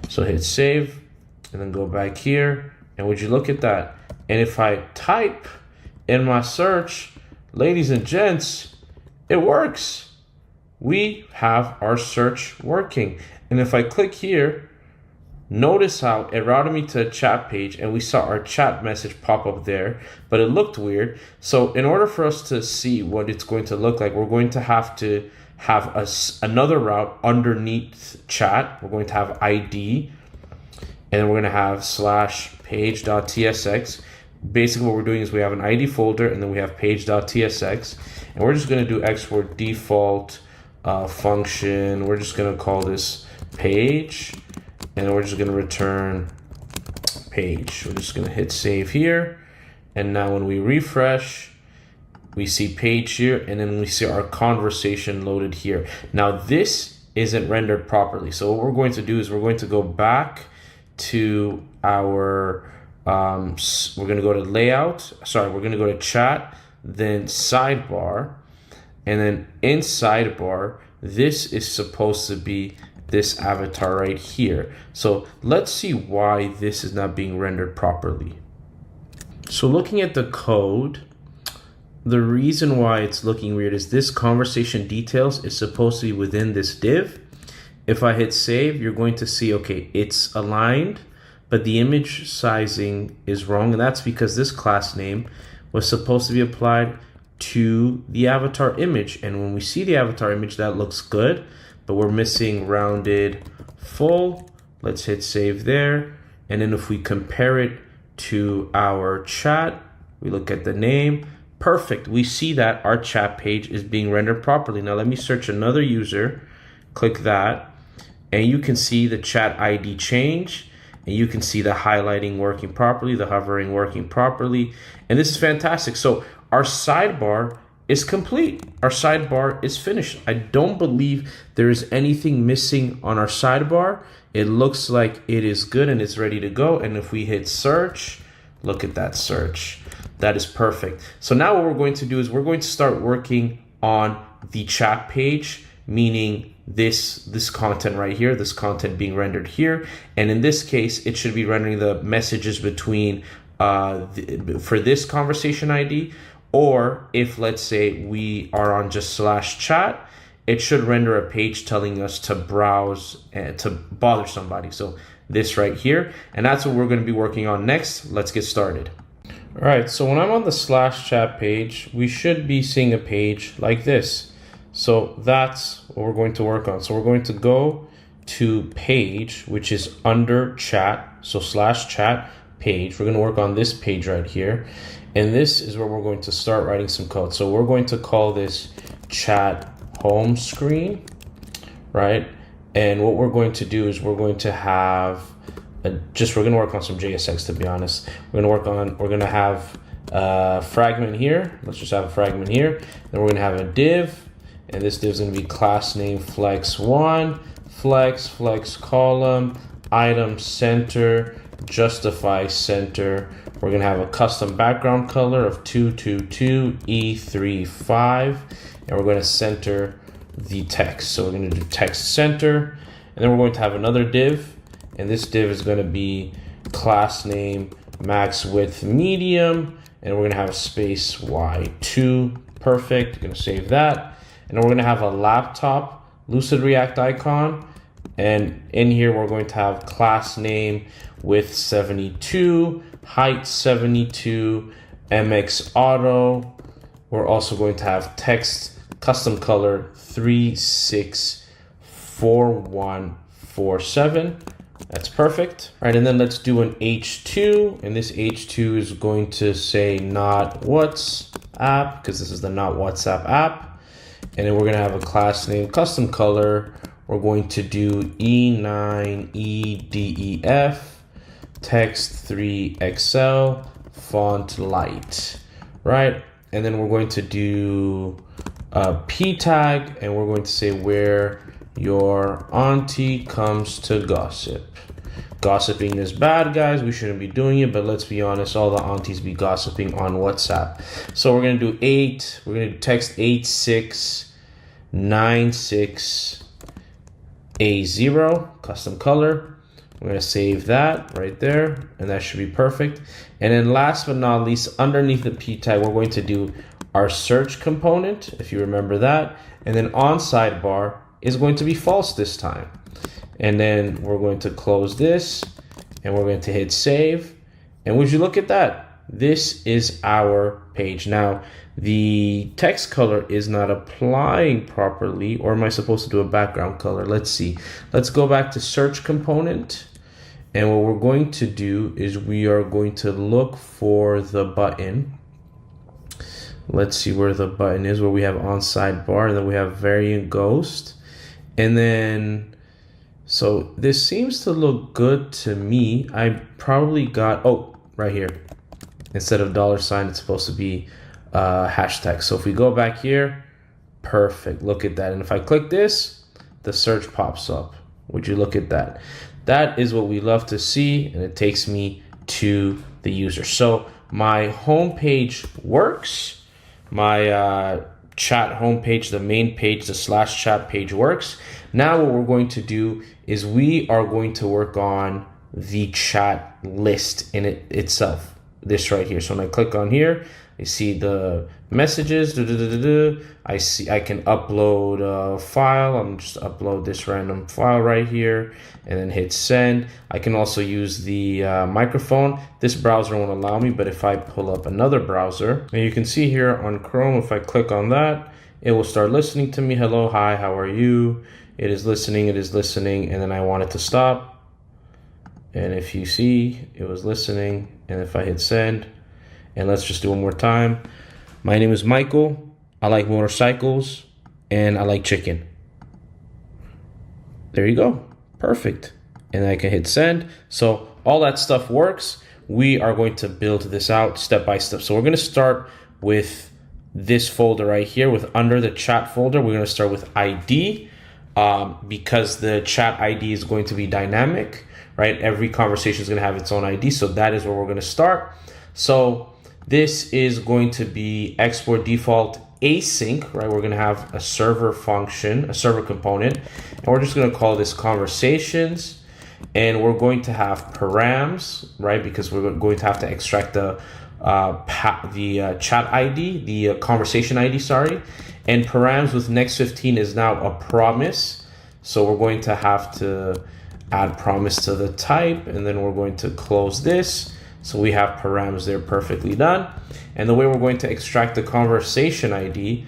So hit save. And then go back here. And would you look at that? And if I type in my search, ladies and gents, it works. We have our search working. And if I click here, notice how it routed me to a chat page and we saw our chat message pop up there, but it looked weird. So in order for us to see what it's going to look like, we're going to have another route underneath chat. We're going to have ID, and then we're going to have /page.tsx. Basically what we're doing is we have an ID folder, and then we have page.tsx, and we're just going to do export default function. We're just going to call this page, and then we're just going to return page. We're just going to hit save here, and now when we refresh, we see page here, and then we see our conversation loaded here. Now this isn't rendered properly, so what we're going to do is we're going to go back to our we're going to go to layout. Sorry, we're going to go to chat, then sidebar, and then in sidebar, this is supposed to be this avatar right here. So let's see why this is not being rendered properly. So looking at the code, the reason why it's looking weird is this conversation details is supposed to be within this div. If I hit save, you're going to see, okay, it's aligned, but the image sizing is wrong. And that's because this class name was supposed to be applied to the avatar image. And when we see the avatar image, that looks good, but we're missing rounded full. Let's hit save there. And then if we compare it to our chat, we look at the name, perfect. We see that our chat page is being rendered properly. Now let me search another user click that, and you can see the chat ID change, and you can see the highlighting working properly, the hovering working properly, and this is fantastic. So our sidebar is complete. Our sidebar is finished. I don't believe there is anything missing on our sidebar. It looks like it is good and it's ready to go. And if we hit search, look at that search. That is perfect. So now what we're going to do is we're going to start working on the chat page, meaning this content right here, this content being rendered here. And in this case, it should be rendering the messages between for this conversation ID, or if let's say we are on just /chat, it should render a page telling us to browse and to bother somebody. So this right here, and that's what we're going to be working on next. Let's get started. All right, so when I'm on the /chat page, we should be seeing a page like this. So that's what we're going to work on. So we're going to go to page, which is under chat. So /chat page. We're going to work on this page right here. And this is where we're going to start writing some code. So we're going to call this chat home screen, right? And what we're going to do is we're going to have we're going to work on some JSX, to be honest. We're going to have a fragment here. Let's just have a fragment here. Then we're going to have a div, and this div is going to be class name flex1, flex column, item center, justify center. We're going to have a custom background color of 222E35, and we're going to center the text. So we're going to do text center, and then we're going to have another div, and this div is going to be class name max width medium, and we're going to have a space Y2. Perfect. We're going to save that, and then we're going to have a laptop Lucid React icon, and in here we're going to have class name width 72, height 72, MX auto. We're also going to have text custom color 364147. That's perfect. All right, and then let's do an H2, and this H2 is going to say not WhatsApp, because this is the not WhatsApp app. And then we're going to have a class name custom color. We're going to do E9EDEF, text 3XL, font light, right? And then we're going to do a P tag, and we're going to say where your auntie comes to gossip. Gossiping is bad, guys. We shouldn't be doing it, but let's be honest, all the aunties be gossiping on WhatsApp. So we're going to do we're going to do text 8696A0, custom color. We're going to save that right there, and that should be perfect. And then last but not least, underneath the P tag, we're going to do our search component, if you remember that. And then on sidebar is going to be false this time. And then we're going to close this, and we're going to hit save. And would you look at that? This is our page. Now, the text color is not applying properly, or am I supposed to do a background color? Let's see. Let's go back to search component. And what we're going to do is we are going to look for the button. Let's see where the button is, where we have on sidebar, and then we have variant ghost. And then, so this seems to look good to me. I probably got, oh, right here. Instead of $, it's supposed to be hashtag. So if we go back here, perfect. Look at that. And if I click this, the search pops up. Would you look at that? That is what we love to see, and it takes me to the user. So my homepage works. My chat homepage, the main page, the /chat page works. Now what we're going to do is we are going to work on the chat list in itself. This right here. So when I click on here, I see the messages. I can upload a file. I'm just upload this random file right here, and then hit send. I can also use the microphone. This browser won't allow me, but if I pull up another browser, and you can see here on Chrome, if I click on that, it will start listening to me. Hello, hi, how are you? It is listening, and then I want it to stop. And if you see, it was listening, and if I hit send, and let's just do one more time. My name is Michael. I like motorcycles, and I like chicken. There you go. Perfect. And I can hit send. So all that stuff works. We are going to build this out step by step. So we're going to start with this folder right here. With under the chat folder, we're going to start with ID because the chat ID is going to be dynamic, right? Every conversation is going to have its own ID. So that is where we're going to start. So this is going to be export default async, right? We're going to have a server function, a server component, and we're just going to call this conversations, and we're going to have params, right? Because we're going to have to extract the chat ID, the conversation ID, sorry, and params with next 15 is now a promise. So we're going to have to add promise to the type, and then we're going to close this. So we have params there perfectly done. And the way we're going to extract the conversation ID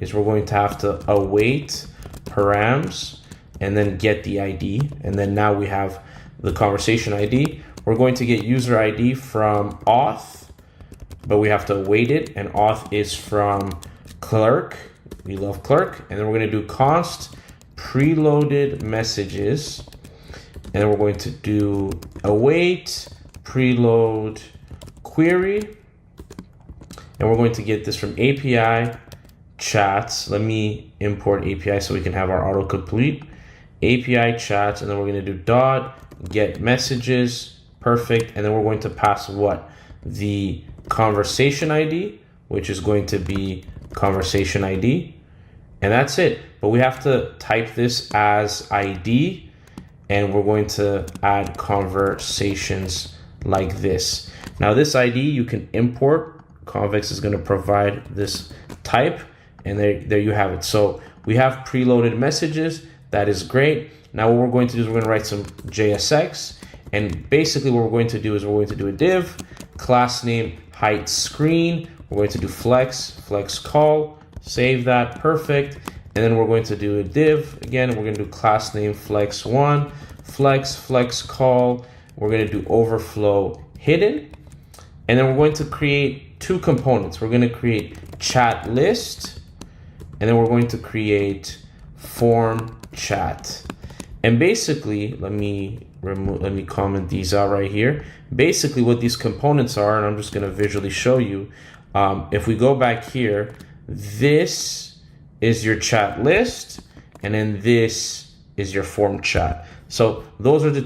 is we're going to have to await params and then get the ID. And then now we have the conversation ID. We're going to get user ID from auth, but we have to await it. And auth is from clerk. We love clerk. And then we're going to do const preloaded messages. And then we're going to do await preload query. And we're going to get this from API chats. Let me import API so we can have our autocomplete. API chats, and then we're going to do dot get messages. Perfect. And then we're going to pass what? The conversation ID, which is going to be conversation ID. And that's it. But we have to type this as ID. And we're going to add conversations like this. Now this ID you can import. Convex is going to provide this type, and there you have it. So we have preloaded messages. That is great. Now what we're going to do is we're going to write some JSX, and basically what we're going to do is we're going to do a div, class name height screen. We're going to do flex call, save that, perfect. And then we're going to do a div again. We're going to do class name flex1, flex call. We're going to do overflow hidden. And then we're going to create two components. We're going to create chat list, and then we're going to create form chat. And basically, let me comment these out right here. Basically what these components are, and I'm just going to visually show you. If we go back here, this is your chat list, and then this is your form chat. So those are the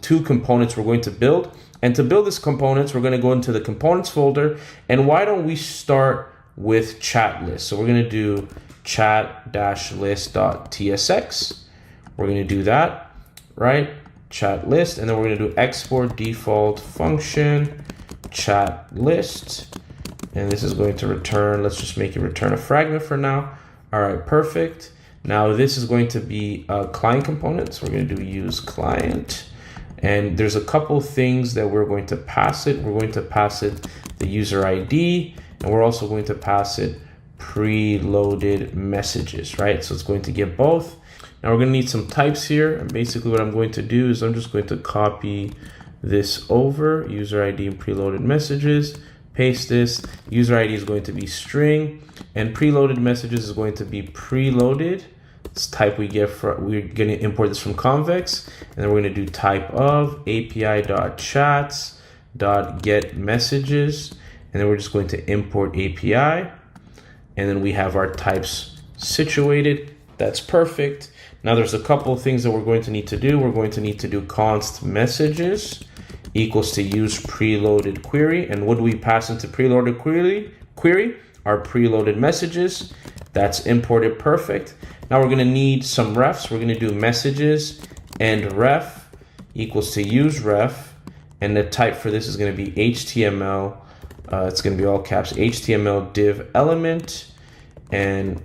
two components we're going to build. And to build these components, we're going to go into the components folder. And why don't we start with chat list? So we're going to do chat-list.tsx. We're going to do that, right? Chat list, and then we're going to do export default function chat list. And this is going to return, let's just make it return a fragment for now. All right, perfect. Now this is going to be a client component. So we're going to do use client. And there's a couple things that we're going to pass it. We're going to pass it the user ID, and we're also going to pass it preloaded messages, right? So it's going to get both. Now we're going to need some types here. And basically what I'm going to do is I'm just going to copy this over, user ID and preloaded messages, paste this. User ID is going to be string, and preloaded messages is going to be preloaded. This type we get from, we're going to import this from convex, and then we're going to do type of api.chats.get messages, and then we're just going to import API, and then we have our types situated. That's perfect. Now there's a couple of things that we're going to need to do. We're going to need to do const messages equals to use preloaded query. And what do we pass into preloaded query? Our preloaded messages. That's imported perfect. Now we're going to need some refs. We're going to do messages and ref equals to use ref. And the type for this is going to be HTML. It's going to be all caps, HTML div element. And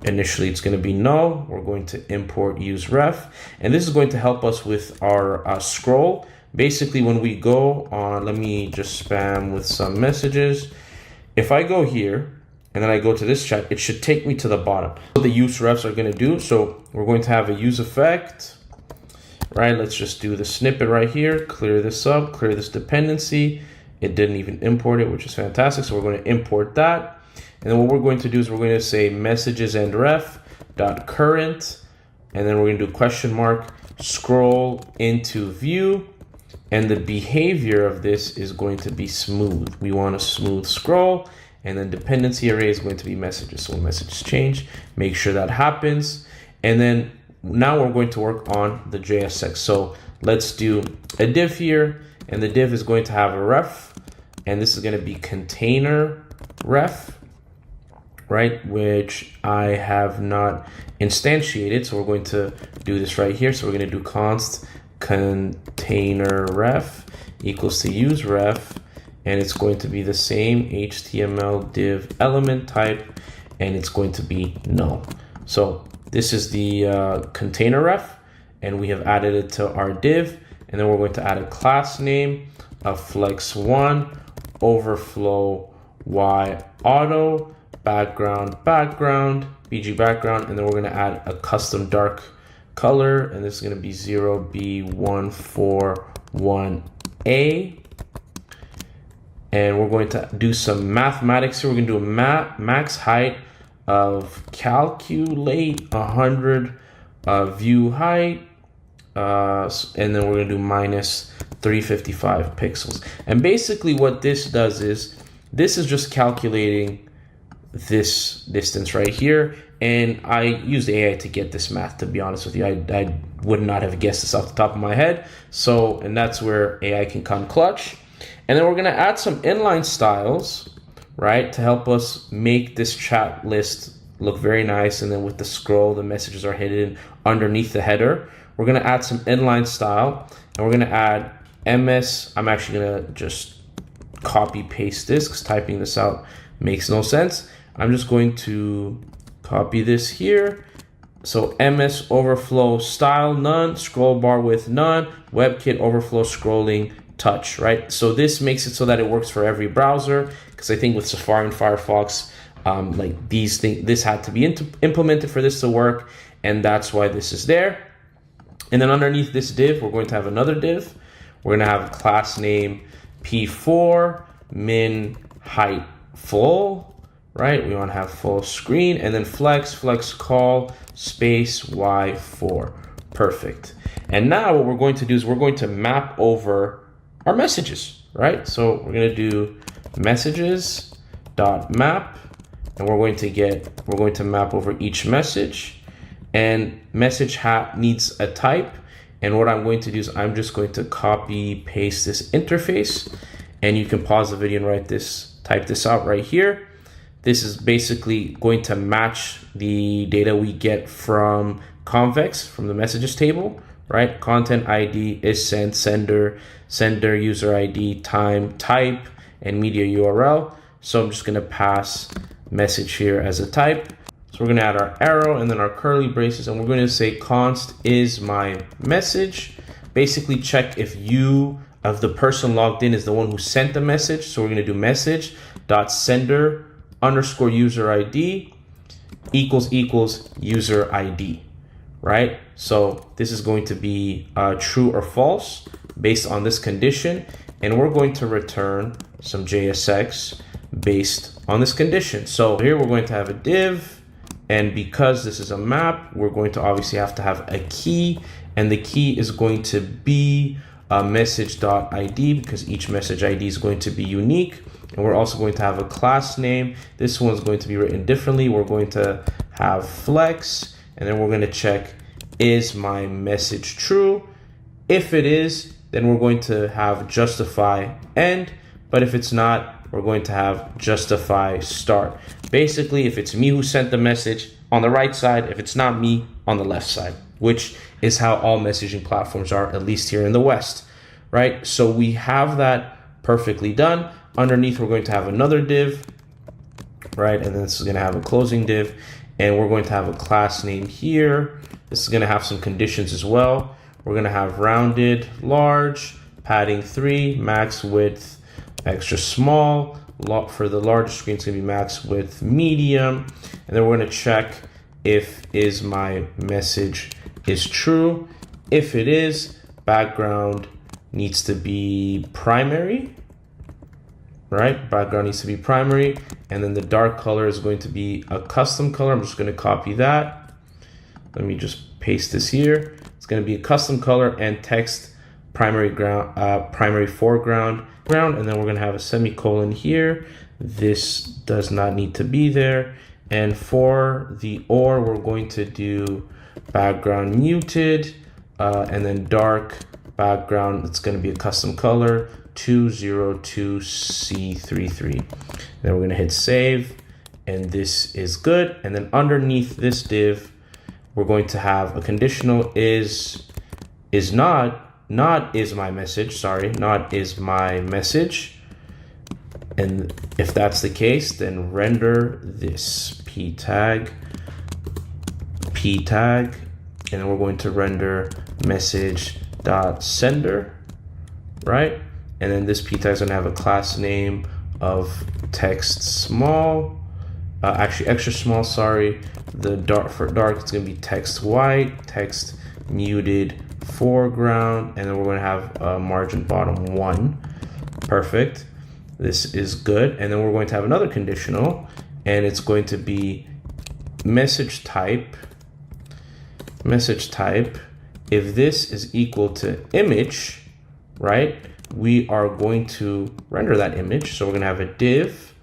initially it's going to be null. We're going to import use ref. And this is going to help us with our scroll. Basically, when we go on, let me just spam with some messages. If I go here and then I go to this chat, it should take me to the bottom. What the use refs are going to do. So we're going to have a use effect, right? Let's just do the snippet right here. Clear this up, clear this dependency. It didn't even import it, which is fantastic. So we're going to import that. And then what we're going to do is we're going to say messages and ref dot current, and then we're going to do question mark, scroll into view, and the behavior of this is going to be smooth. We want a smooth scroll, and then dependency array is going to be messages. So when messages change, make sure that happens. And then now we're going to work on the JSX. So let's do a div here, and the div is going to have a ref, and this is going to be container ref, right, which I have not instantiated. So we're going to do this right here. So we're going to do const container ref equals to use ref, and it's going to be the same HTML div element type, and it's going to be null. So this is the container ref, and we have added it to our div, and then we're going to add a class name of flex1 overflow y auto background bg background, and then we're going to add a custom dark color, and this is going to be 0b141a, and we're going to do some mathematics here. We're going to do a max height of calculate 100 view height, and then we're going to do minus 355 pixels. And basically what this does is this is just calculating this distance right here, and I used AI to get this math, to be honest with you. I would not have guessed this off the top of my head. So, and that's where AI can come clutch. And then we're going to add some inline styles, right, to help us make this chat list look very nice. And then with the scroll, the messages are hidden underneath the header. We're going to add some inline style, and we're going to add MS. I'm actually going to just copy paste this because typing this out makes no sense. I'm just going to copy this here. So MS overflow style none, scroll bar width none, WebKit overflow scrolling touch, right? So this makes it so that it works for every browser, because I think with Safari and Firefox, like these things, this had to be implemented for this to work, and that's why this is there. And then underneath this div, we're going to have another div. We're going to have a class name p4 min height full, right? We want to have full screen, and then flex call space y4. Perfect. And now what we're going to do is we're going to map over our messages, right? So we're going to do messages dot map, and we're going to map over each message, and message hat needs a type. And what I'm going to do is I'm just going to copy paste this interface, and you can pause the video and type this out right here. This is basically going to match the data we get from convex, from the messages table, right? Content ID is sent, sender user ID, time, type, and media URL. So I'm just going to pass message here as a type. So we're going to add our arrow and then our curly braces, and we're going to say const is my message. Basically check if the person logged in is the one who sent the message. So we're going to do message dot sender underscore user ID equals user ID, right? So this is going to be true or false based on this condition, and we're going to return some JSX based on this condition. So here we're going to have a div, and because this is a map, we're going to obviously have to have a key, and the key is going to be a message.id because each message ID is going to be unique. And we're also going to have a class name. This one's going to be written differently. We're going to have flex, and then we're going to check, is my message true? If it is, then we're going to have justify end. But if it's not, we're going to have justify start. Basically, if it's me who sent the message, on the right side, if it's not me, on the left side, which is how all messaging platforms are, at least here in the West, right? So we have that perfectly done. Underneath, we're going to have another div, right? And then this is going to have a closing div, and we're going to have a class name here. This is going to have some conditions as well. We're going to have rounded large, padding 3, max width extra small. For the largest screen, it's going to be max width medium. And then we're going to check if is my message is true. If it is, background needs to be primary, right? Background needs to be primary. And then the dark color is going to be a custom color. I'm just going to copy that. Let me just paste this here. It's going to be a custom color and text primary foreground, and then we're going to have a semicolon here. This does not need to be there. And for the or, we're going to do background muted, and then dark background. It's going to be a custom color 202C33. Then we're going to hit save, and this is good. And then underneath this div, we're going to have a conditional is not is my message, sorry, not is my message. And if that's the case, then render this p tag, and then we're going to render message.sender, right? And then this p tag is going to have a class name of text small, actually extra small, sorry. The dark, for dark, it's going to be text white, text muted foreground, and then we're going to have a margin bottom 1. Perfect. This is good. And then we're going to have another conditional, and it's going to be message type. If this is equal to image, right, we are going to render that image. So we're going to have a div.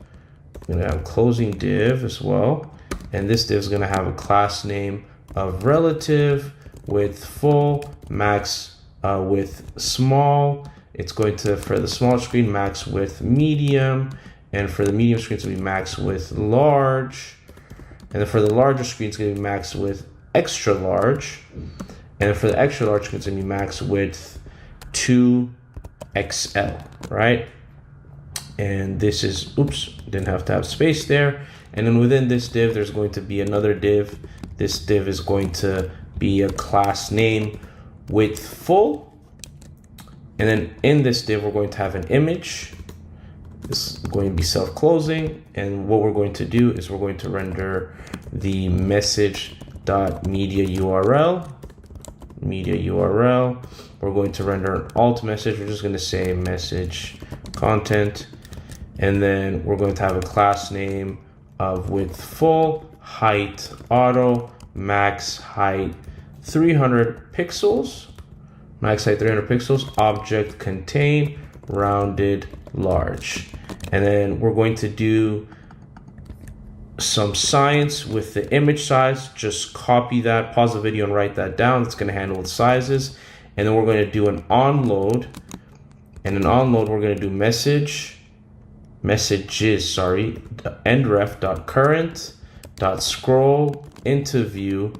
We're going to have closing div as well. And this div is going to have a class name of relative with full, max with small. It's going to, for the small screen, max with medium. And for the medium screen, it's going to be max with large. And then for the larger screen, it's going to be max with extra large. And then for the extra large screen, it's going to be max with 2XL, right? And this is, oops, didn't have to have space there. And then within this div, there's going to be another div. This div is going to be a class name with full. And then in this div, we're going to have an image. This is going to be self-closing. And what we're going to do is we're going to render the message.media URL. We're going to render an alt message. We're just going to say message content. And then we're going to have a class name of width full, height auto, max height 300 pixels, object contain, rounded large. And then we're going to do some science with the image size. Just copy that, pause the video and write that down. It's going to handle the sizes. And then we're going to do an onload. And an onload, we're going to do endref.current.scroll into view.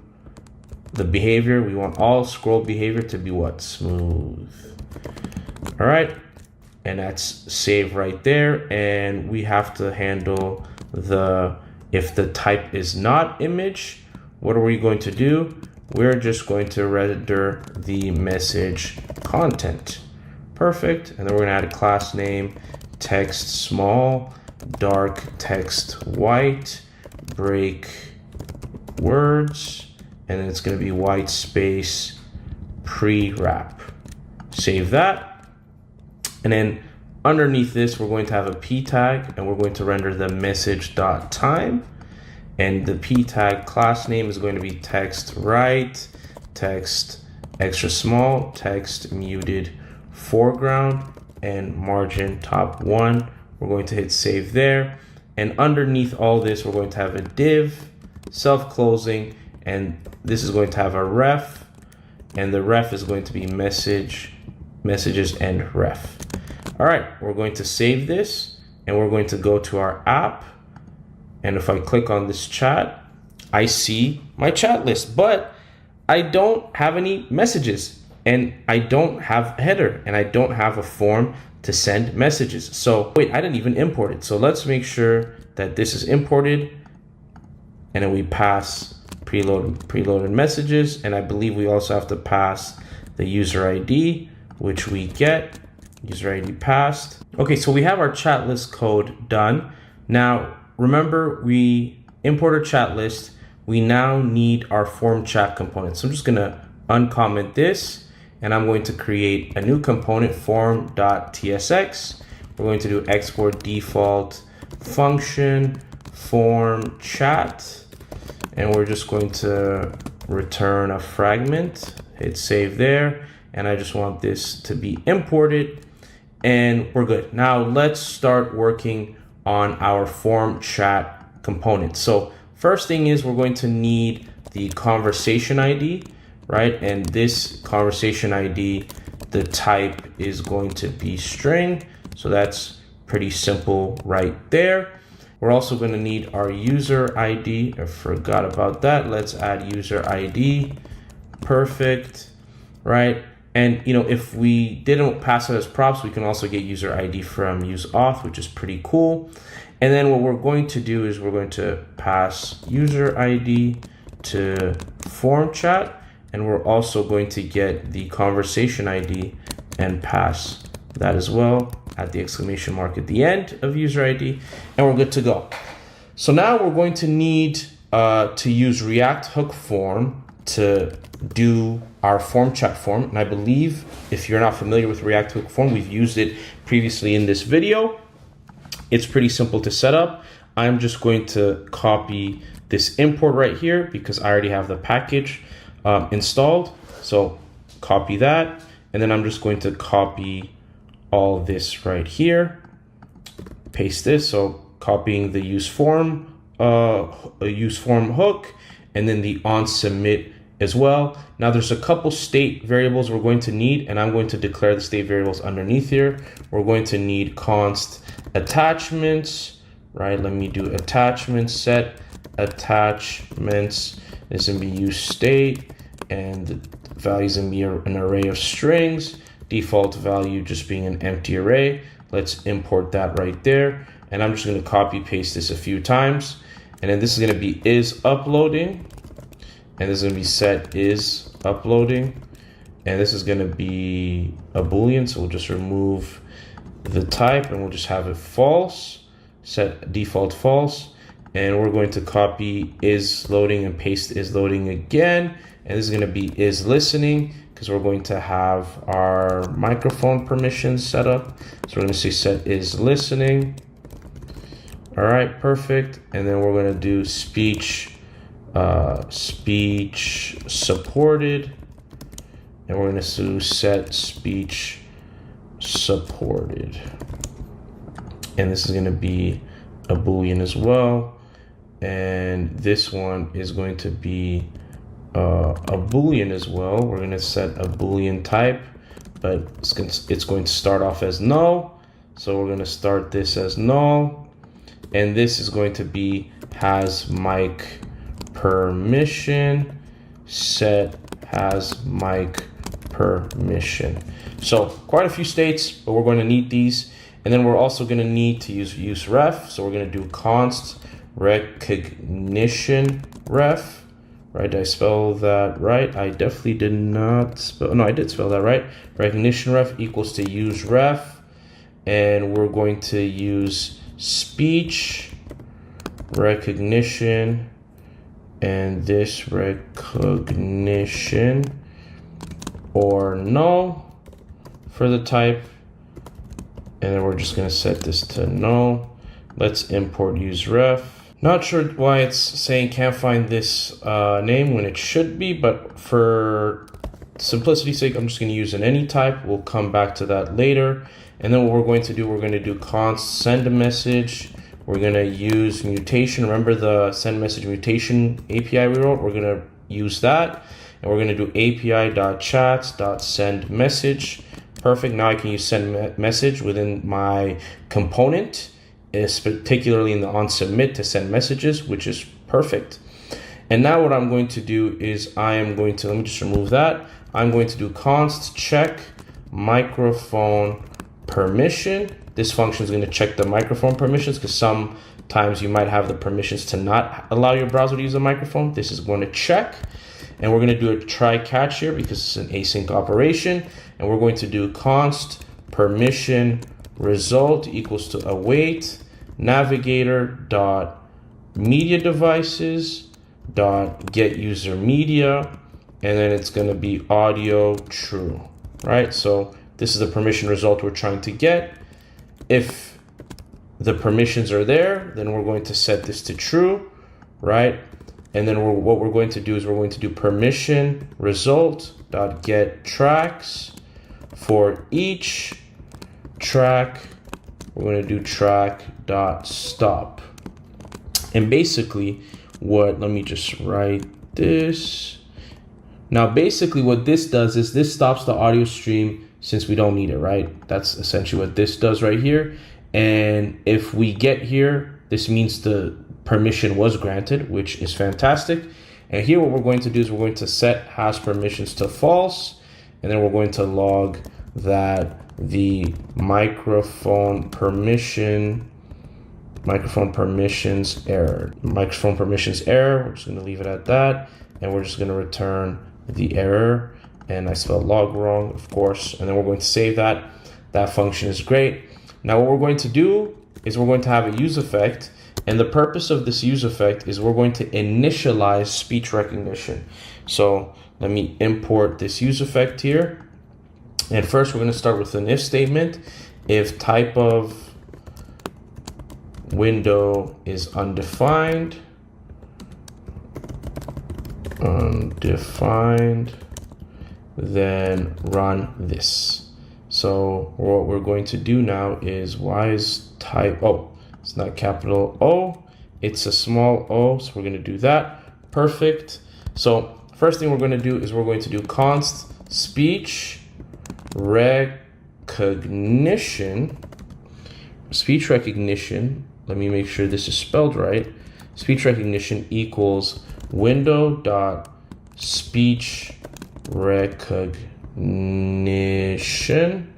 The behavior, we want all scroll behavior to be what? Smooth. All right. And that's save right there. And we have to handle if the type is not image, what are we going to do? We're just going to render the message content. Perfect. And then we're going to add a class name, text small, dark text white, break words, and then it's going to be white space pre-wrap. Save that. And then underneath this, we're going to have a p tag, and we're going to render the message.time. And the p tag class name is going to be text right, text extra small, text muted foreground, and margin top 1. We're going to hit save there. And underneath all this, we're going to have a div, self-closing, and this is going to have a ref, and the ref is going to be messages and ref. All right, we're going to save this, and we're going to go to our app. And if I click on this chat, I see my chat list, but I don't have any messages, and I don't have a header, and I don't have a form to send messages. So wait, I didn't even import it. So let's make sure that this is imported, and then we pass preloaded messages. And I believe we also have to pass the user ID, which we get. User ID passed. Okay, so we have our chat list code done. Now, remember, we imported chat list. We now need our form chat component. So I'm just gonna uncomment this, and I'm going to create a new component, form.tsx. We're going to do export default function form chat, and we're just going to return a fragment, hit save there. And I just want this to be imported and we're good. Now let's start working on our form chat component. So first thing is we're going to need the conversation ID, right? And this conversation ID, the type is going to be string. So that's pretty simple right there. We're also going to need our user ID. I forgot about that. Let's add user ID. Perfect, right? And if we didn't pass it as props, we can also get user ID from useAuth, which is pretty cool. And then what we're going to do is we're going to pass user ID to form chat, and we're also going to get the conversation ID and pass that as well at the exclamation mark at the end of user ID, and we're good to go. So now we're going to need to use React hook form to do our form chat form. And I believe if you're not familiar with React hook form, we've used it previously in this video. It's pretty simple to set up. I'm just going to copy this import right here because I already have the package installed. So copy that. And then I'm just going to copy all this right here, paste this. So copying the use form hook, and then the on submit as well. Now there's a couple state variables we're going to need, and I'm going to declare the state variables underneath here. We're going to need const attachments, right? Let me do attachments, set attachments is going to be use state, and the value is going to be an array of strings, default value just being an empty array. Let's import that right there. And I'm just going to copy paste this a few times. And then this is going to be is uploading. And this is going to be set is uploading. And this is going to be a Boolean. So we'll just remove the type and we'll just have it false, set default false. And we're going to copy is loading and paste is loading again. And this is going to be is listening because we're going to have our microphone permissions set up. So we're going to say set is listening. All right, perfect. And then we're going to do speech supported. And we're going to do set speech supported. And this is going to be a Boolean as well. And this one is going to be a Boolean as well. We're going to set a Boolean type, but it's going to start off as null. So we're going to start this as null. And this is going to be has mic permission, set has mic permission. So quite a few states, but we're going to need these. And then we're also going to need to use ref. So we're going to do const recognition ref. Right, did I spell that right? I definitely did not spell, no, I did spell that right. Recognition ref equals to use ref. And we're going to use speech recognition and this recognition or null for the type. And then we're just going to set this to null. Let's import use ref. Not sure why it's saying can't find this name when it should be, but for simplicity's sake, I'm just going to use an any type. We'll come back to that later. And then what we're going to do, we're going to do const send a message. We're going to use mutation. Remember the send message mutation API we wrote? We're going to use that. And we're going to do api.chats.send message. Perfect. Now I can use send message within my component, particularly in the on submit to send messages, which is perfect. And now what I'm going to do is let me just remove that. I'm going to do const check microphone permission. This function is going to check the microphone permissions because sometimes you might have the permissions to not allow your browser to use a microphone. This is going to check. And we're going to do a try catch here because it's an async operation. And we're going to do const permission result equals to await navigator dot media devices dot get user media, and then it's going to be audio true, right? So this is the permission result we're trying to get. If the permissions are there, then we're going to set this to true, right? And then what we're going to do is we're going to do permission result dot get tracks. For each track, we're going to do track dot stop. And basically let me just write this. Now, basically what this does is this stops the audio stream since we don't need it, right? That's essentially what this does right here. And if we get here, this means the permission was granted, which is fantastic. And here what we're going to do is we're going to set has permissions to false, and then we're going to log that the microphone permissions error. Microphone permissions error, we're just going to leave it at that, and we're just going to return the error. And I spelled log wrong, of course, and then we're going to save that. That function is great. Now what we're going to do is we're going to have a use effect, and the purpose of this use effect is we're going to initialize speech recognition. So let me import this use effect here. And first we're going to start with an if statement. If type of window is undefined, then run this. So what we're going to do now is why is type, it's not capital O, it's a small o, so we're going to do that. Perfect. So first thing we're going to do is we're going to do const speech recognition. Speech recognition, let me make sure this is spelled right. Speech recognition equals window dot speech recognition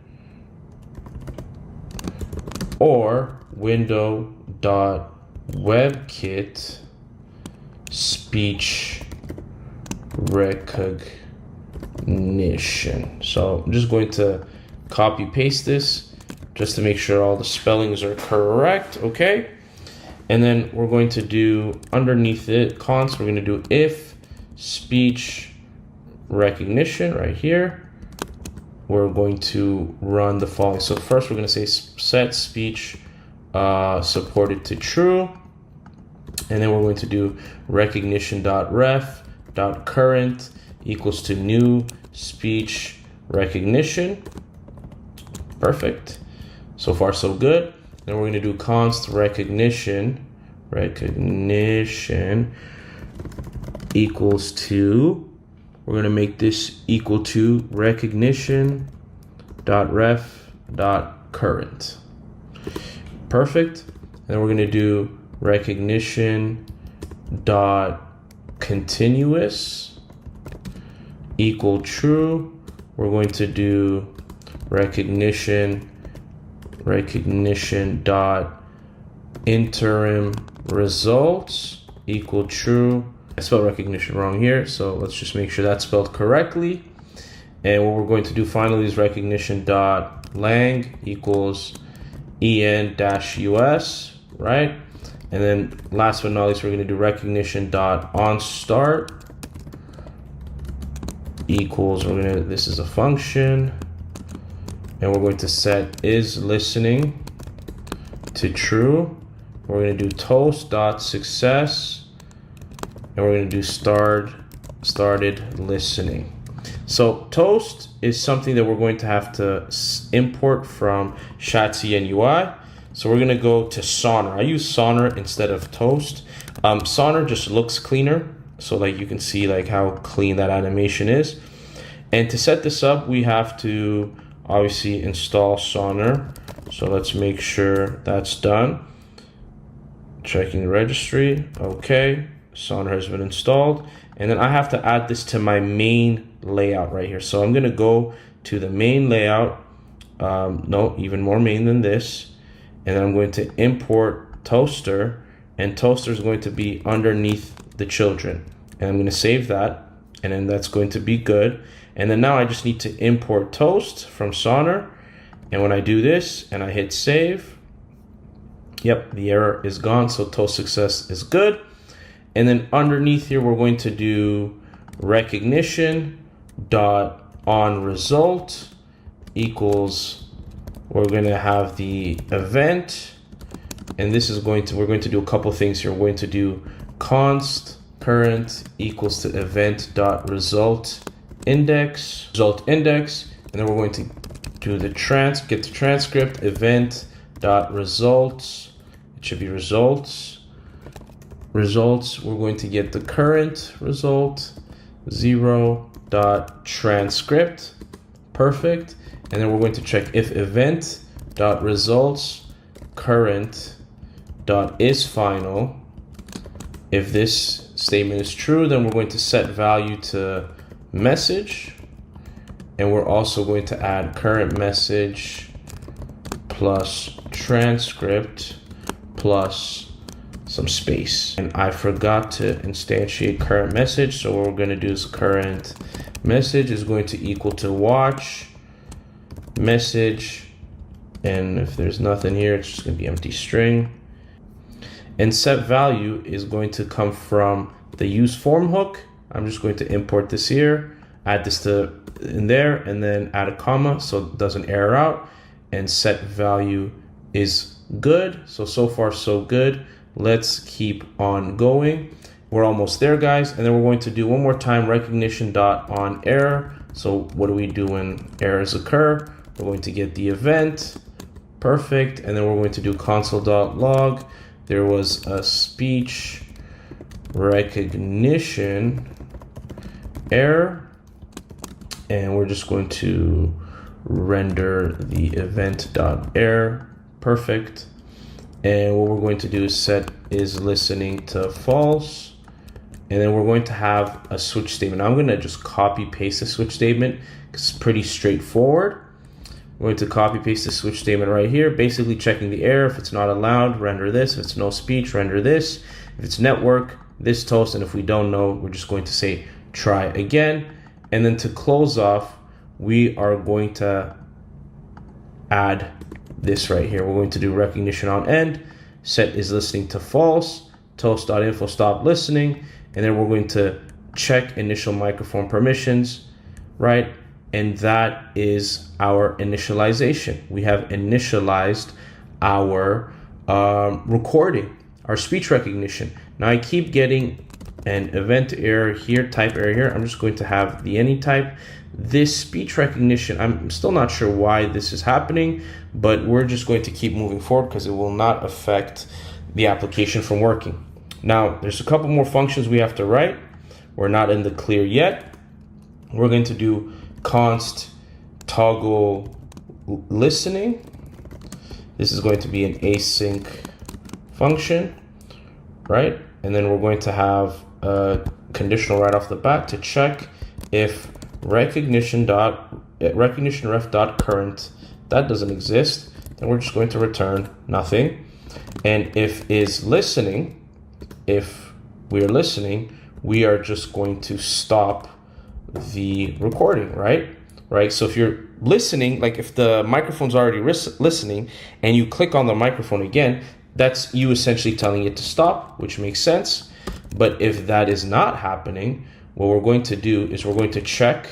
or window dot webkit speech recognition. So I'm just going to copy paste this just to make sure all the spellings are correct. Okay, and then we're going to do underneath it const, we're going to do if speech recognition right here. We're going to run the following. So first we're going to say set speech supported to true, and then we're going to do recognition.ref.current equals to new speech recognition. Perfect. So far so good. Then we're going to do const recognition equals to, we're going to make this equal to recognition.ref.current. Perfect. And then we're going to do recognition.continuous equal true. We're going to do recognition.interim results equal true. I spelled recognition wrong here, so let's just make sure that's spelled correctly. And what we're going to do finally is recognition.lang equals en-us, right? And then last but not least, we're going to do recognition.onStart equals, this is a function, and we're going to set is listening to true. We're going to do toast.success, and we're going to do started listening. So toast is something that we're going to have to import from Chatcn UI. So we're going to go to Sonar. I use Sonar instead of toast. Sonar just looks cleaner. So like you can see like how clean that animation is. And to set this up, we have to obviously install Sonar. So let's make sure that's done. Checking the registry. Okay. Sonar has been installed. And then I have to add this to my main layout right here. So I'm going to go to the main layout. No, even more main than this. And then I'm going to import Toaster, and Toaster is going to be underneath the children. And I'm going to save that, and then that's going to be good. And then now I just need to import Toast from Sonar. And when I do this and I hit save, yep, the error is gone. So Toast success is good. And then underneath here, we're going to do recognition.onResult equals, we're going to have the event, and this is we're going to do a couple things here. We're going to do const current equals to event dot result index, and then we're going to do the get the transcript, event dot results. It should be results. We're going to get the current result, 0 dot transcript. Perfect. And then we're going to check if event dot results current dot is final. If this statement is true, then we're going to set value to message, and we're also going to add current message plus transcript plus some space. And I forgot to instantiate current message, so what we're going to do is current message is going to equal to watch message, and if there's nothing here, it's just going to be empty string. And set value is going to come from the use form hook. I'm just going to import this here, add this to in there, and then add a comma so it doesn't error out. And set value is good. So far so good. Let's keep on going. We're almost there, guys. And then we're going to do one more time recognition dot on error. So what do we do when errors occur? We're going to get the event. Perfect. And then we're going to do console.log. There was a speech recognition error, and we're just going to render the event.error. Perfect. And what we're going to do is set is listening to false, and then we're going to have a switch statement. I'm going to just copy paste the switch statement because it's pretty straightforward. We're going to copy paste the switch statement right here, basically checking the error. If it's not allowed, render this. If it's no speech, render this. If it's network, this toast. And if we don't know, we're just going to say try again. And then to close off, we are going to add this right here. We're going to do recognition on end, set is listening to false, toast.info stop listening. And then we're going to check initial microphone permissions, right? And that is our initialization. We have initialized our recording, our speech recognition. Now I keep getting an event error here, type error here. I'm just going to have the any type. This speech recognition, I'm still not sure why this is happening, but we're just going to keep moving forward because it will not affect the application from working. Now, there's a couple more functions we have to write. We're not in the clear yet. We're going to do const toggle listening. This is going to be an async function, right? And then we're going to have a conditional right off the bat to check if recognition ref dot current, that doesn't exist, then we're just going to return nothing. And if is listening, if we are listening, we are just going to stop the recording, right? So if you're listening, like if the microphone's already listening and you click on the microphone again, that's you essentially telling it to stop, which makes sense. But if that is not happening, what we're going to do is we're going to check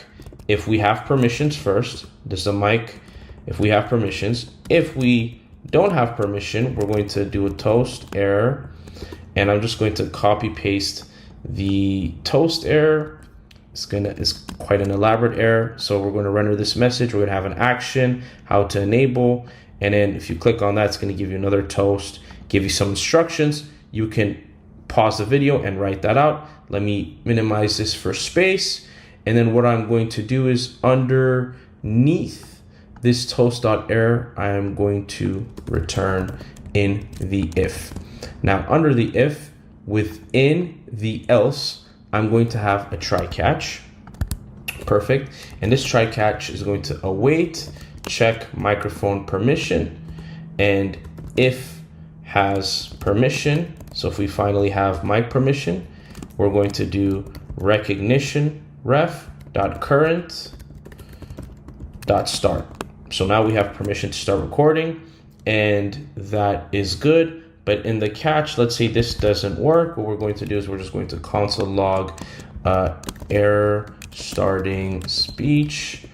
if we have permissions first. Does the mic, if we have permissions. If we don't have permission, we're going to do a toast error. And I'm just going to copy paste the toast error. It's quite an elaborate error. So we're going to render this message. We're going to have an action, how to enable. And then if you click on that, it's going to give you another toast, give you some instructions. You can pause the video and write that out. Let me minimize this for space. And then what I'm going to do is underneath this toast.error, I am going to return in the if. Now under the if, within the else, I'm going to have a try catch. Perfect. And this try catch is going to await, check microphone permission, and if has permission. So if we finally have mic permission, we're going to do recognition ref dot current dot start. So now we have permission to start recording, and that is good. But in the catch, let's say this doesn't work. What we're going to do is we're just going to console log error starting speech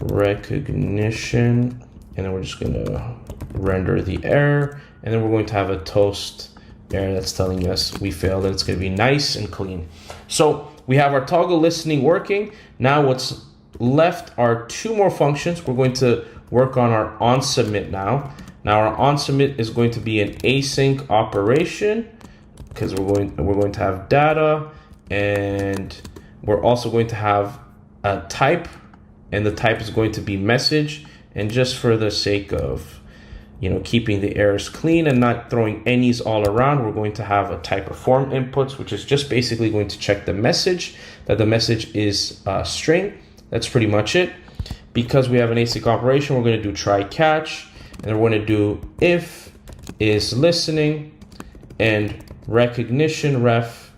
recognition, and then we're just going to render the error, and then we're going to have a toast error that's telling us we failed, and it's going to be nice and clean. So we have our toggle listening working. Now what's left are two more functions. We're going to work on our onSubmit now. Now our onSubmit is going to be an async operation because we're going to have data, and we're also going to have a type, and the type is going to be message. And just for the sake of, you know, keeping the errors clean and not throwing any's all around, we're going to have a type perform inputs, which is just basically going to check the message, that the message is a string. That's pretty much it. Because we have an async operation, we're going to do try catch, and we're going to do if is listening and recognition ref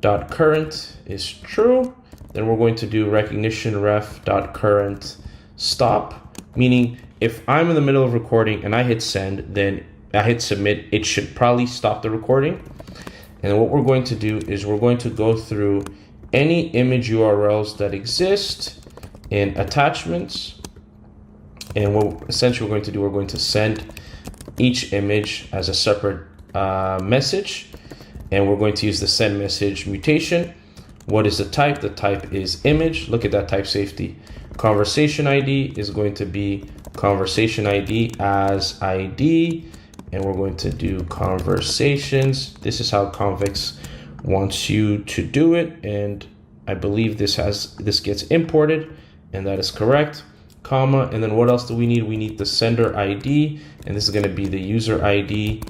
dot current is true. Then we're going to do recognition ref dot current stop, meaning if I'm in the middle of recording and I hit send, then I hit submit, it should probably stop the recording. And what we're going to do is we're going to go through any image URLs that exist in attachments. And what essentially we're going to do, we're going to send each image as a separate message. And we're going to use the send message mutation. What is the type? The type is image. Look at that type safety. Conversation ID is going to be conversation ID as ID, and we're going to do conversations. This is how convex wants you to do it, and I believe this gets imported, and that is correct. Comma, and then what else do we need? We need the sender ID, and this is going to be the user ID,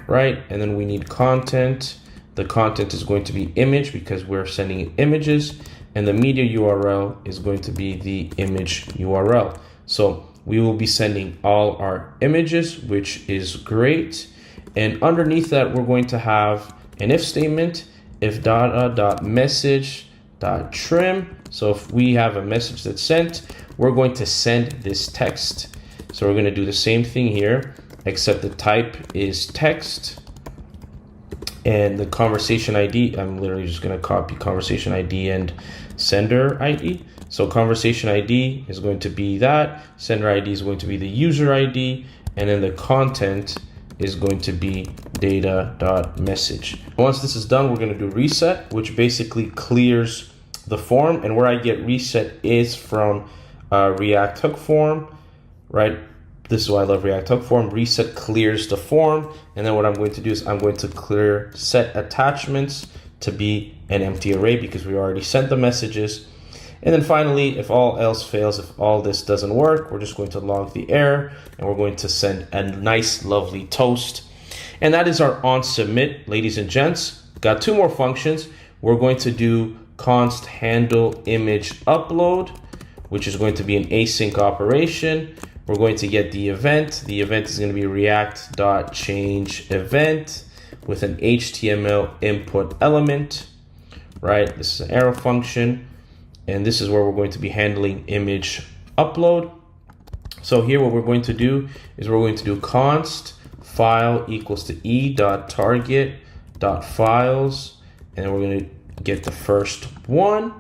right? And then we need content. The content is going to be image because we're sending images. And the media URL is going to be the image URL. So we will be sending all our images, which is great. And underneath that, we're going to have an if statement, if data.message.trim. So if we have a message that's sent, we're going to send this text. So we're going to do the same thing here, except the type is text. And the conversation ID, I'm literally just going to copy conversation ID and sender ID. So conversation ID is going to be that. Sender ID is going to be the user ID. And then the content is going to be data.message. Once this is done, we're going to do reset, which basically clears the form. And where I get reset is from React hook form, right? This is why I love React hook form. Reset clears the form. And then what I'm going to do is I'm going to clear set attachments to be an empty array because we already sent the messages. And then finally, if all else fails, if all this doesn't work, we're just going to log the error and we're going to send a nice, lovely toast. And that is our onSubmit, ladies and gents. Got two more functions. We're going to do const handle image upload, which is going to be an async operation. We're going to get the event. The event is going to be react.change event with an HTML input element, right? This is an arrow function. And this is where we're going to be handling image upload. So here what we're going to do is we're going to do const file equals to e.target.files. And we're going to get the first one.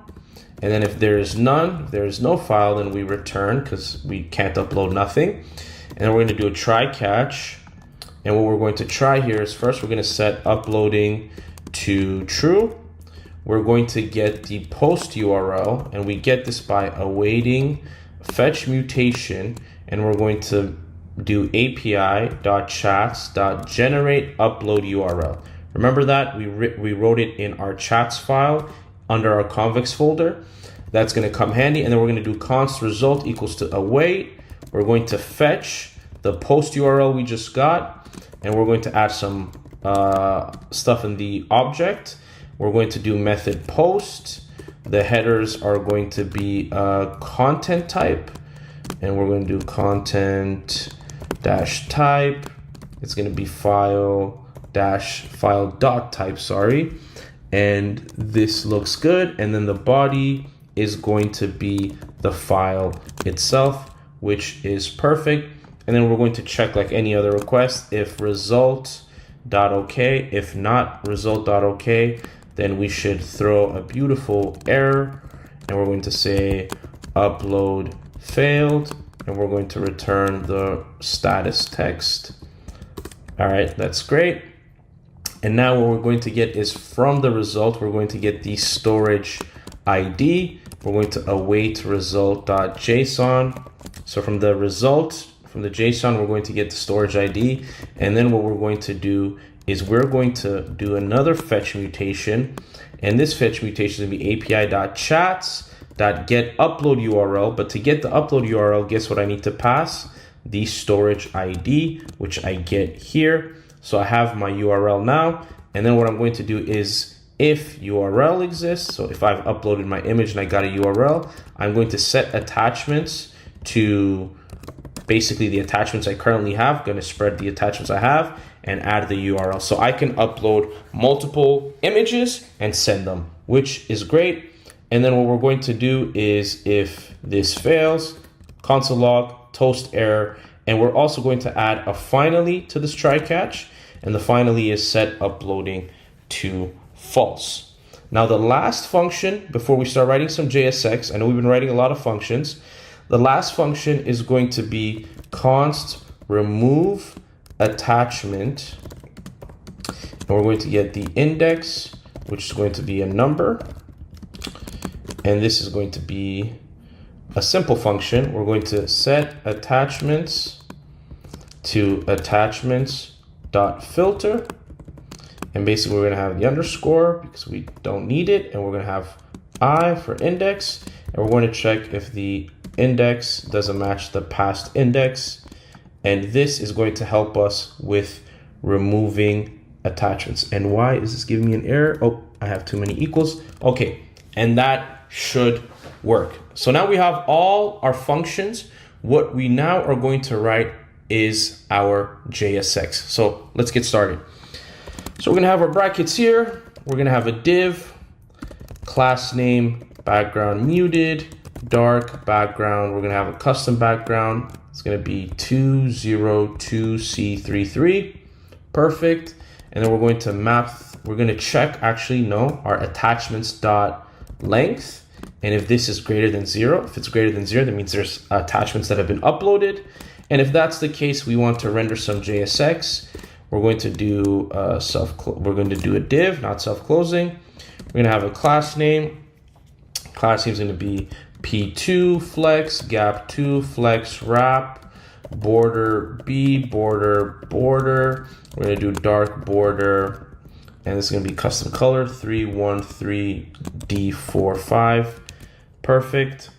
And then if there is none, if there is no file, then we return because we can't upload nothing. And then we're going to do a try catch. And what we're going to try here is first we're going to set uploading to true. We're going to get the post URL, and we get this by awaiting fetch mutation. And we're going to do api.chats.generate upload URL. Remember that we wrote it in our chats file under our convex folder. That's going to come handy. And then we're going to do const result equals to await. We're going to fetch the post URL we just got, and we're going to add some stuff in the object. We're going to do method post. The headers are going to be content type, and we're going to do content dash type. It's going to be file dot type, sorry. And this looks good. And then the body is going to be the file itself, which is perfect. And then we're going to check like any other request. If result.ok, if not result.ok, then we should throw a beautiful error. And we're going to say upload failed. And we're going to return the status text. All right, that's great. And now what we're going to get is from the result, we're going to get the storage ID. We're going to await result.json. So from the result, from the JSON, we're going to get the storage ID. And then what we're going to do is we're going to do another fetch mutation. And this fetch mutation is going to be api.chats.getUploadURL. But to get the upload URL, guess what I need to pass? The storage ID, which I get here. So I have my URL now. And then what I'm going to do is if URL exists, so if I've uploaded my image and I got a URL, I'm going to set attachments to basically the attachments I currently have. I'm going to spread the attachments I have and add the URL. So I can upload multiple images and send them, which is great. And then what we're going to do is if this fails, console log, toast error, and we're also going to add a finally to this try catch. And the finally is set uploading to false. Now the last function, before we start writing some JSX, I know we've been writing a lot of functions. The last function is going to be const remove attachment. And we're going to get the index, which is going to be a number. And this is going to be a simple function. We're going to set attachments to attachments.filter. And basically we're going to have the underscore because we don't need it. And we're going to have I for index. And we're going to check if the index doesn't match the past index. And this is going to help us with removing attachments. And why is this giving me an error? Oh, I have too many equals. Okay, and that should work. So now we have all our functions. What we now are going to write is our JSX. So let's get started. So we're gonna have our brackets here. We're gonna have a div, class name, background muted, dark background. We're gonna have a custom background. It's gonna be 202C33, perfect. And then we're going to map, we're gonna check our attachments dot length. And if this is greater than 0, if it's greater than 0, that means there's attachments that have been uploaded. And if that's the case, we want to render some JSX. We're going to do we're going to do a div, not self-closing. We're going to have a class name. Class name is going to be p2 flex, gap2 flex wrap, border b, border. We're going to do dark border, and this is going to be custom color 313D45. Perfect.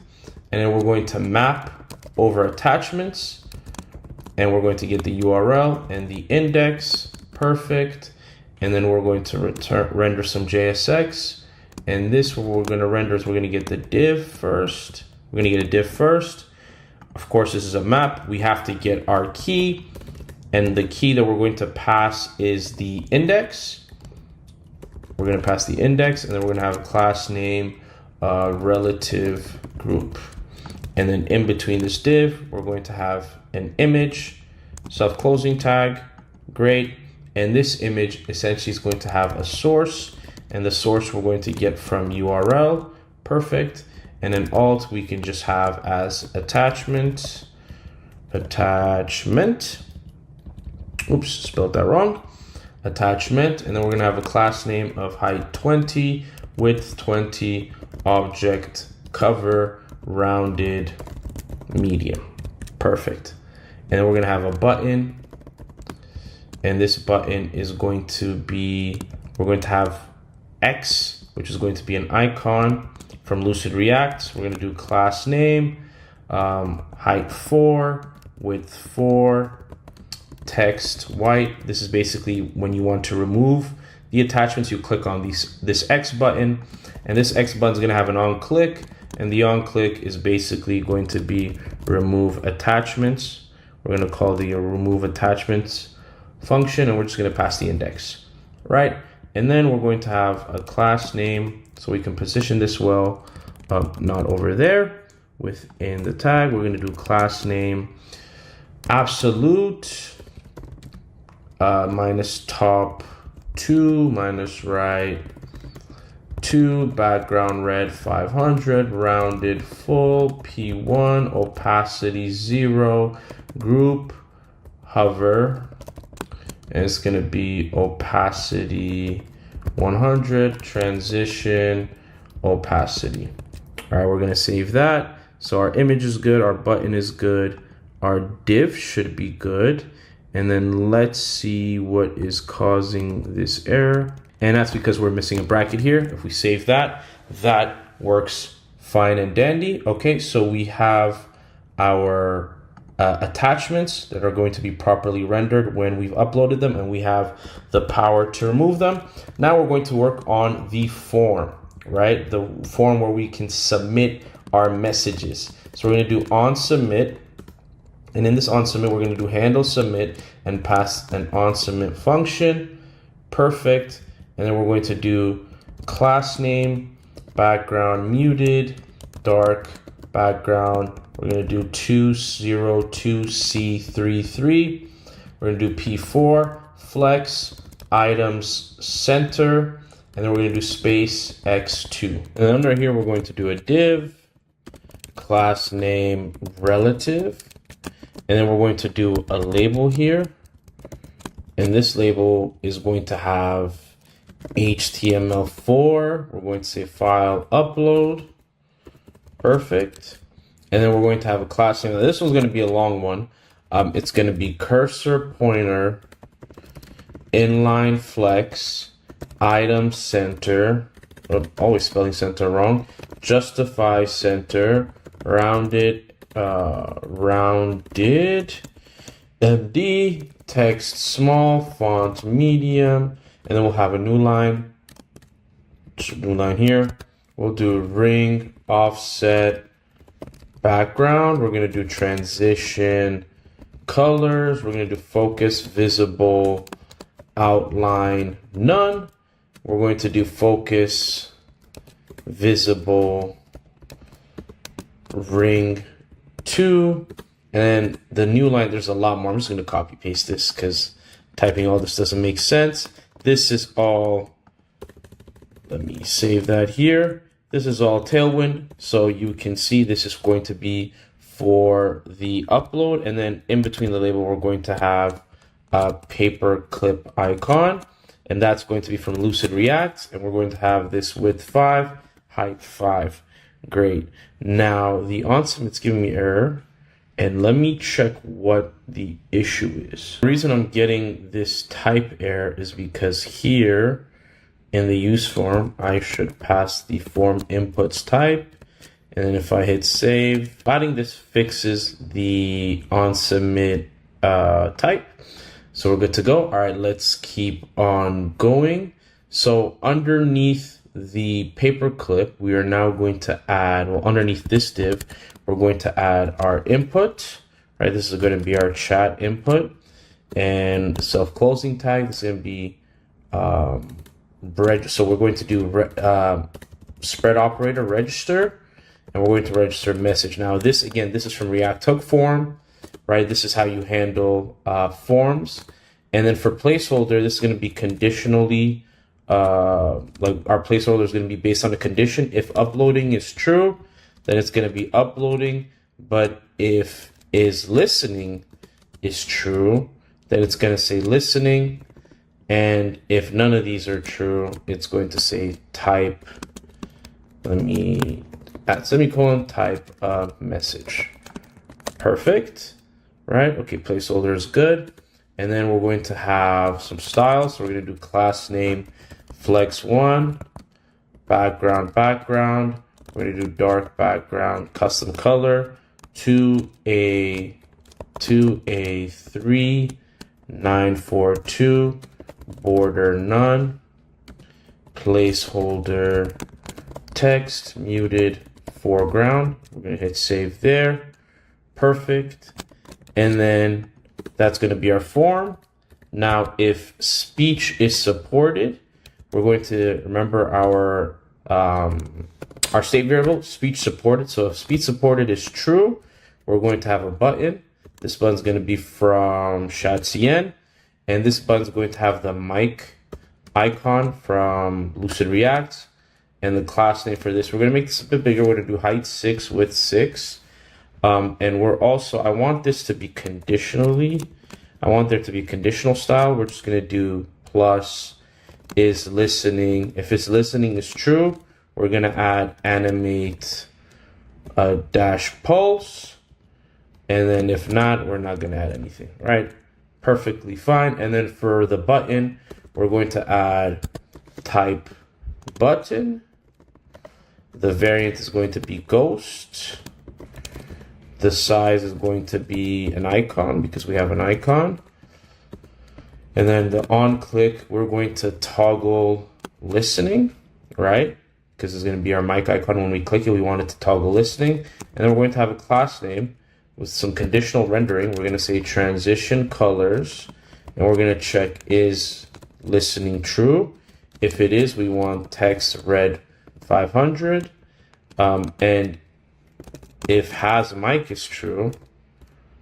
And then we're going to map over attachments. And we're going to get the URL and the index, perfect. And then we're going to render some JSX. And this, what we're going to render is we're going to get the div first. We're going to get a div first. Of course, this is a map. We have to get our key. And the key that we're going to pass is the index. We're going to pass the index, and then we're going to have a class name, relative group. And then in between this div, we're going to have an image, self-closing tag, great. And this image essentially is going to have a source, and the source we're going to get from URL, perfect. And then alt we can just have as attachment. Oops, spelled that wrong. Attachment, and then we're gonna have a class name of height 20, width 20, object, cover, rounded, medium, perfect. And then we're gonna have a button, and this button is going to be, we're going to have X, which is going to be an icon from Lucid React. We're gonna do class name, height 4, width 4, text white. This is basically when you want to remove the attachments, you click on this X button, and this X button is going to have an on click, and the on click is basically going to be remove attachments. We're going to call the remove attachments function, and we're just going to pass the index, right? And then we're going to have a class name, so we can position this well, not over there. Within the tag, we're going to do class name absolute minus top 2 minus right 2, background red 500, rounded full, P1, opacity 0, group hover, and it's going to be opacity 100, transition opacity. All right, we're going to save that. So our image is good, our button is good, our div should be good. And then let's see what is causing this error. And that's because we're missing a bracket here. If we save that, that works fine and dandy. Okay, so we have our attachments that are going to be properly rendered when we've uploaded them, and we have the power to remove them. Now we're going to work on the form, right? The form where we can submit our messages. So we're going to do on submit, and in this on submit, we're going to do handle submit and pass an on submit function. Perfect. And then we're going to do class name, background muted, dark background. We're going to do 202C33. We're going to do P4, flex, items center, and then we're going to do space X2. And then under here, we're going to do a div, class name relative, and then we're going to do a label here. And this label is going to have HTML4. We're going to say file upload. Perfect. And then we're going to have a class name. Now, this one's going to be a long one. It's going to be cursor pointer, inline flex, item center, always spelling center wrong, justify center, rounded, MD, text small, font medium, and then we'll have a new line here. We'll do ring, offset, background. We're going to do transition, colors. We're going to do focus, visible, outline, none. We're going to do focus, visible, ring 2. And then the new line, there's a lot more. I'm just going to copy paste this because typing all this doesn't make sense. This is all, let me save that here. This is all Tailwind. So you can see this is going to be for the upload. And then in between the label, we're going to have a paper clip icon. And that's going to be from Lucid React. And we're going to have this width 5, height 5. Great. Now the on submit's giving me error. And let me check what the issue is. The reason I'm getting this type error is because here in the use form, I should pass the form inputs type. And then if I hit save, adding this fixes the on submit type. So we're good to go. All right, let's keep on going. So underneath the paper clip, we are now going to add, well, underneath this div, we're going to add our input, right? This is going to be our chat input, and self-closing tag. This is going to be so we're going to do spread operator register, and we're going to register message. Now this, again, this is from React Hook form, right? This is how you handle forms. And then for placeholder, this is going to be conditionally, like our placeholder is going to be based on a condition. If uploading is true, then it's going to be uploading. But if is listening is true, then it's going to say listening. And if none of these are true, it's going to say type, let me add semicolon, type message. Perfect, right? Okay, placeholder is good. And then we're going to have some styles. So we're going to do class name flex1, background. We're going to do dark background, custom color, 2A3942, border none, placeholder text muted foreground. We're going to hit save there. Perfect. And then that's going to be our form. Now, if speech is supported, we're going to remember our state variable, speech supported. So if speech supported is true, we're going to have a button. This button's going to be from Shadcien, and this button's going to have the mic icon from Lucid React. And the class name for this, we're going to make this a bit bigger. We're going to do height 6 width 6. And we're also, I want this to be conditionally I want there to be conditional style. We're just going to do plus is listening. If it's listening is true, we're going to add animate a dash pulse. And then if not, we're not going to add anything, right? Perfectly fine. And then for the button, we're going to add type button. The variant is going to be ghost. The size is going to be an icon because we have an icon. And then the on click, we're going to toggle listening, right? Because it's going to be our mic icon. When we click it, we want it to toggle listening. And then we're going to have a class name with some conditional rendering. We're going to say transition colors. And we're going to check is listening true. If it is, we want text red 500. And if has mic is true,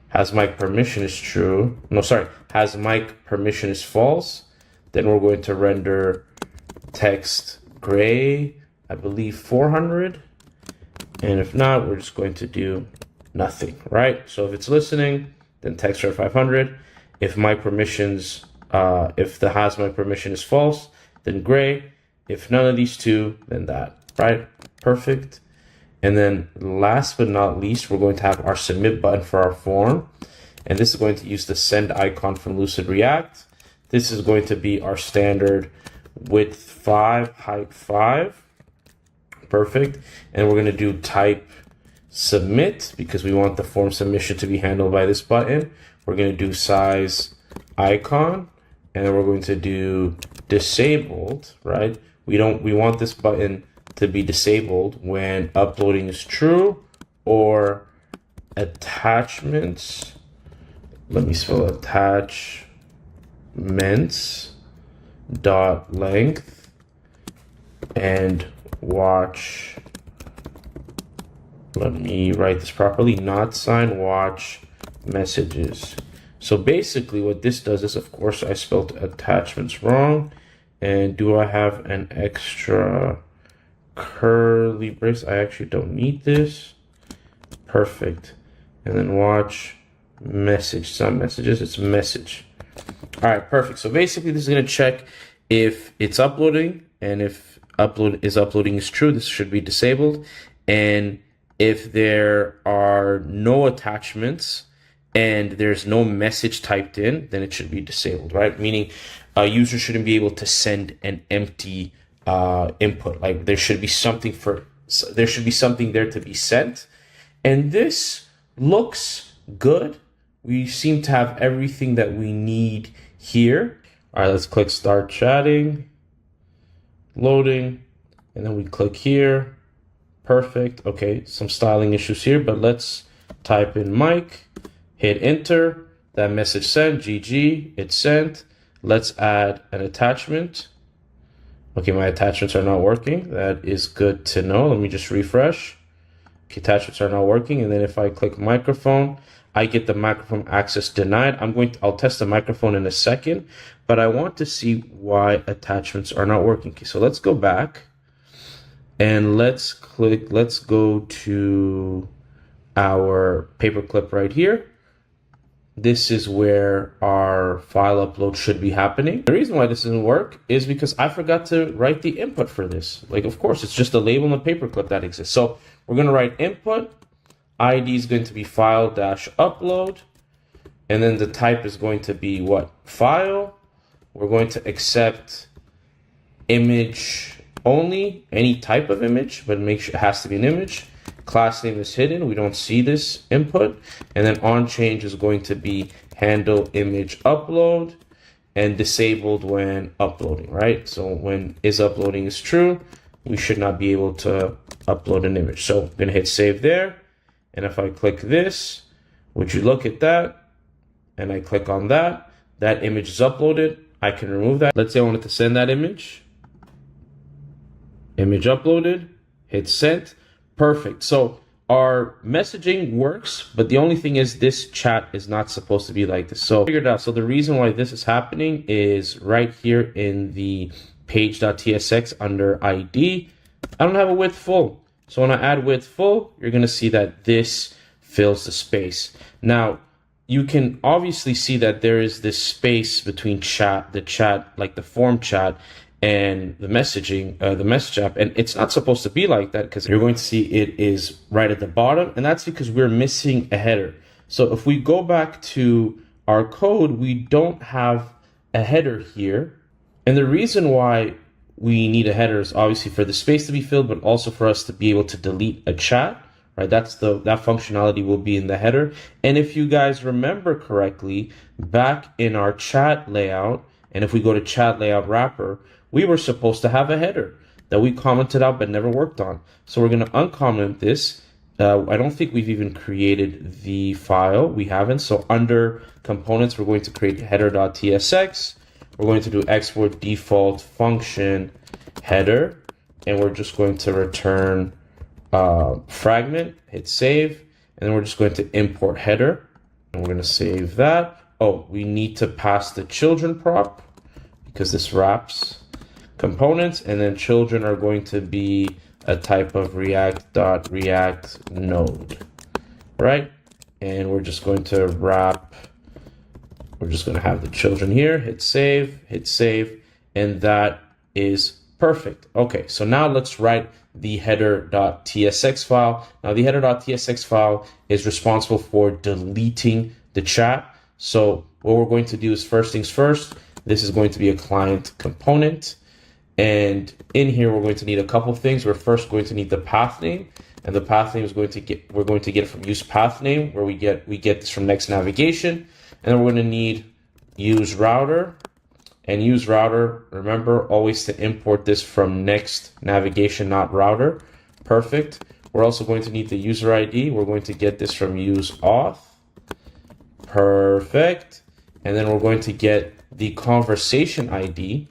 has mic permission is true. No, sorry, has mic permission is false. Then we're going to render text gray, I believe 400. And if not, we're just going to do nothing, right? So if it's listening, then text red 500. If my permissions, if the has mic permission is false, then gray. If none of these two, then that, right? Perfect. And then last but not least, we're going to have our submit button for our form. And this is going to use the send icon from Lucid React. This is going to be our standard width 5, height 5. Perfect. And we're going to do type submit because we want the form submission to be handled by this button. We're going to do size icon. And then we're going to do disabled, right? We want this button to be disabled when uploading is true or attachments. Let me spell attachments dot length and watch. Let me write this properly. Not sign watch messages. So basically what this does is, of course, I spelled attachments wrong. And do I have an extra curly brace? I actually don't need this. Perfect. And then watch message. It's not messages, it's message. All right, perfect. So basically this is going to check if it's uploading, and if uploading is true, this should be disabled. And if there are no attachments and there's no message typed in, then it should be disabled, right? Meaning a user shouldn't be able to send an empty input. Like there should be something there to be sent. And this looks good. We seem to have everything that we need here. All right, let's click start chatting, loading, and then we click here. Perfect. Okay, some styling issues here, but let's type in mic, hit enter, that message sent, GG, it's sent. Let's add an attachment. Okay, my attachments are not working. That is good to know. Let me just refresh. Okay, attachments are not working. And then if I click microphone, I get the microphone access denied. I'll test the microphone in a second, but I want to see why attachments are not working. Okay, so let's go back and let's go to our paperclip right here. This is where our file upload should be happening. The reason why this doesn't work is because I forgot to write the input for this. Like, of course, it's just a label in the paperclip that exists. So we're going to write input. ID is going to be file-upload. And then the type is going to be what? File. We're going to accept image only, any type of image, but make sure it has to be an image. Class name is hidden. We don't see this input. And then on change is going to be handle image upload and disabled when uploading, right? So when is uploading is true, we should not be able to upload an image. So I'm going to hit save there. And if I click this, would you look at that? And I click on that, that image is uploaded. I can remove that. Let's say I wanted to send that image. Image uploaded, hit send. Perfect. So our messaging works, but the only thing is this chat is not supposed to be like this. So figured out. So the reason why this is happening is right here in the page.tsx under ID. I don't have a width full. So when I add width full, you're going to see that this fills the space. Now, you can obviously see that there is this space between the chat, like the form chat, and the messaging, the message app. And it's not supposed to be like that, because you're going to see it is right at the bottom. And that's because we're missing a header. So if we go back to our code, we don't have a header here. And the reason why we need a header is obviously for the space to be filled, but also for us to be able to delete a chat, right? That functionality will be in the header. And if you guys remember correctly, back in our chat layout, and if we go to chat layout wrapper, we were supposed to have a header that we commented out but never worked on. So we're going to uncomment this. I don't think we've even created the file. We haven't. So under components, we're going to create header.tsx. We're going to do export default function header, and we're just going to return fragment, hit save, and then we're just going to import header, and we're going to save that. Oh, we need to pass the children prop because this wraps components, and then children are going to be a type of react.react node, right? And we're just going to wrap. We're just going to have the children here, hit save, and that is perfect. Okay, so now let's write the header.tsx file. Now the header.tsx file is responsible for deleting the chat. So what we're going to do is, first things first, this is going to be a client component. And in here, we're going to need a couple things. We're first going to need the path name, and the path name is we're going to get it from use path name, where we get this from next navigation. And then we're going to need use router, and use router, remember always to import this from next navigation, not router. Perfect. We're also going to need the user ID. We're going to get this from use auth. Perfect. And then we're going to get the conversation ID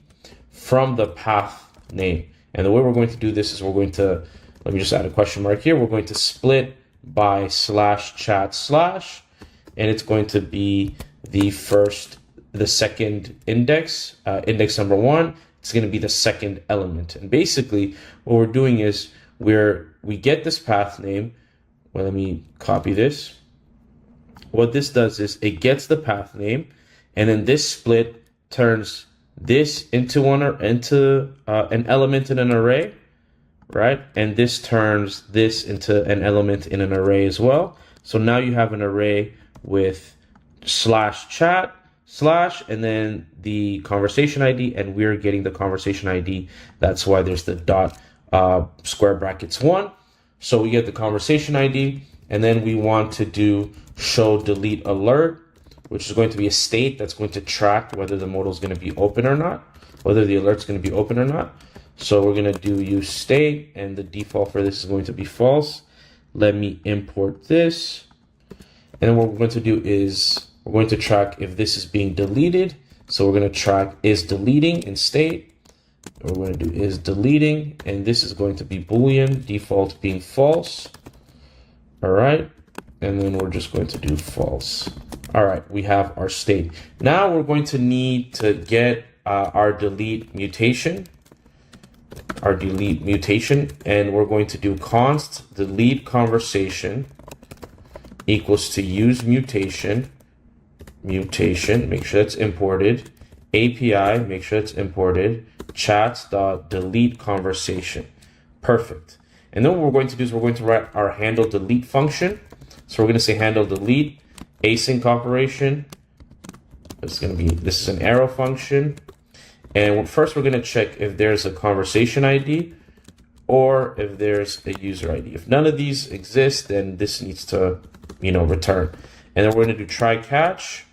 from the path name. And the way we're going to do this is we're going to, let me just add a question mark here. We're going to split by /chat/, and it's going to be the second index, index number 1. It's going to be the second element. And basically what we're doing is we get this path name. Well, let me copy this. What this does is it gets the path name, and then this split turns this into an element in an array, right? And this turns this into an element in an array as well. So now you have an array with /chat/ and then the conversation ID, and we're getting the conversation ID. That's why there's the dot square brackets 1. So we get the conversation ID, and then we want to do show delete alert, which is going to be a state that's going to track whether the modal is going to be open or not, whether the alert's going to be open or not. So we're going to do use state, and the default for this is going to be false. Let me import this. And then what we're going to do is we're going to track if this is being deleted. So we're going to track is deleting in state. What we're going to do is deleting, and this is going to be Boolean, default being false. All right. And then we're just going to do false. All right, we have our state. Now we're going to need to get our delete mutation, and we're going to do const delete conversation equals to use mutation, make sure it's imported, API, make sure it's imported, chats.delete conversation. Perfect. And then what we're going to do is we're going to write our handle delete function. So we're going to say handle delete, async operation. This is an arrow function. And first we're going to check if there's a conversation ID or if there's a user ID. If none of these exist, then this needs to, return. And then we're going to do try catch.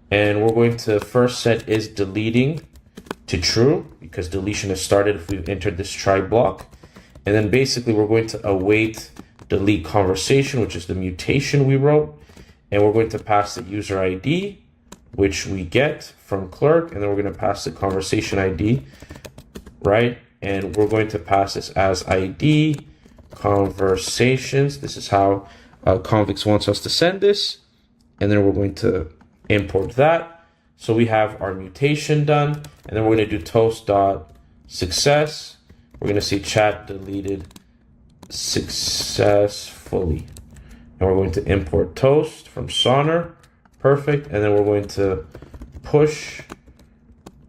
And we're going to first set is deleting to true, because deletion is started if we've entered this try block. And then basically we're going to await delete conversation, which is the mutation we wrote. And we're going to pass the user ID, which we get from clerk. And then we're going to pass the conversation ID, right? And we're going to pass this as ID conversations. This is how convex wants us to send this. And then we're going to import that. So we have our mutation done. And then we're going to do toast.success. We're going to see chat deleted successfully. And we're going to import toast from Sonar. Perfect. And then we're going to push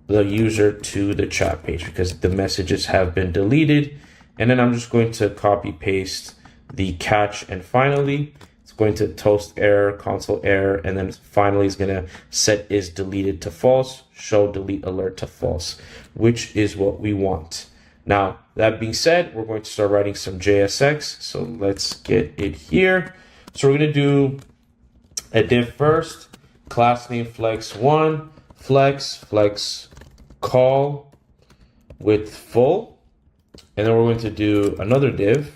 the user to the chat page because the messages have been deleted. And then I'm just going to copy paste the catch and finally. It's going to toast error, console error, and then finally is going to set is deleted to false, show delete alert to false, which is what we want. Now, that being said, we're going to start writing some JSX. So let's get it here. So we're going to do a div first, class name flex1, flex call with full. And then we're going to do another div.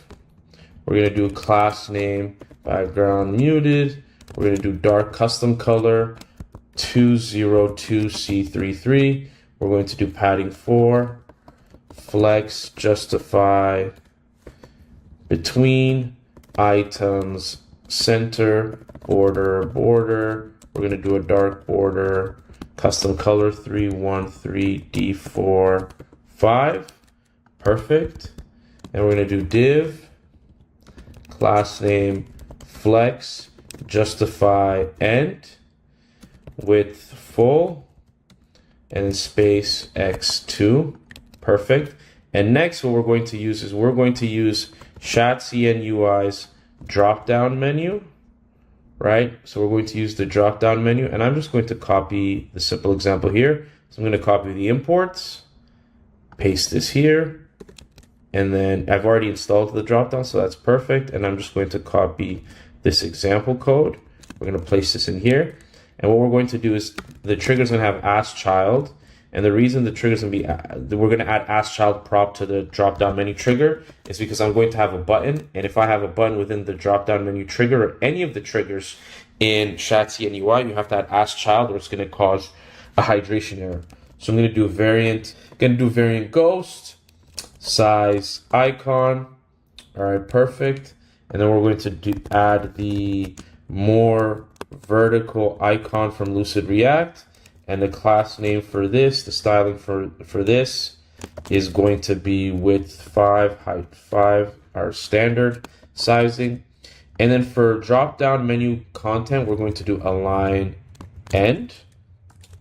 We're going to do class name background muted. We're going to do dark custom color 202C33. We're going to do padding 4, flex justify between items center border. We're going to do a dark border custom color 313D4 Perfect. And we're going to do div class name flex justify end with full and space x2. Perfect. And next what we're going to use is we're going to use chatcn UI's drop down menu, right? So we're going to use the drop down menu, and I'm just going to copy the simple example here. So I'm going to copy the imports, paste this here, and then I've already installed the dropdown, so that's perfect. And I'm just going to copy this example code. We're going to place this in here. And what we're going to do is the trigger is going to have ask child. And the reason the trigger is going to be, we're going to add ask child prop to the dropdown menu trigger is because I'm going to have a button. And if I have a button within the dropdown menu trigger or any of the triggers in chatcn UI, you have to add ask child or it's going to cause a hydration error. So I'm going to do variant ghost, size icon. All right, perfect. And then we're going to add the more vertical icon from Lucid React. And the class name for this, the styling for this is going to be width 5, height 5, our standard sizing. And then for drop-down menu content, we're going to do align end.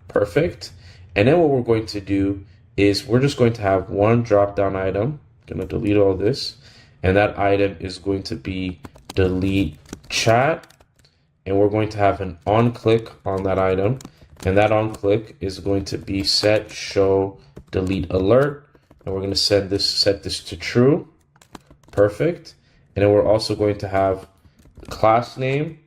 Perfect. And then what we're going to do is we're just going to have one drop-down item. I'm going to delete all this. And that item is going to be delete chat. And we're going to have an on click on that item. And that on click is going to be set show delete alert. And we're going to set this to true. Perfect. And then we're also going to have class name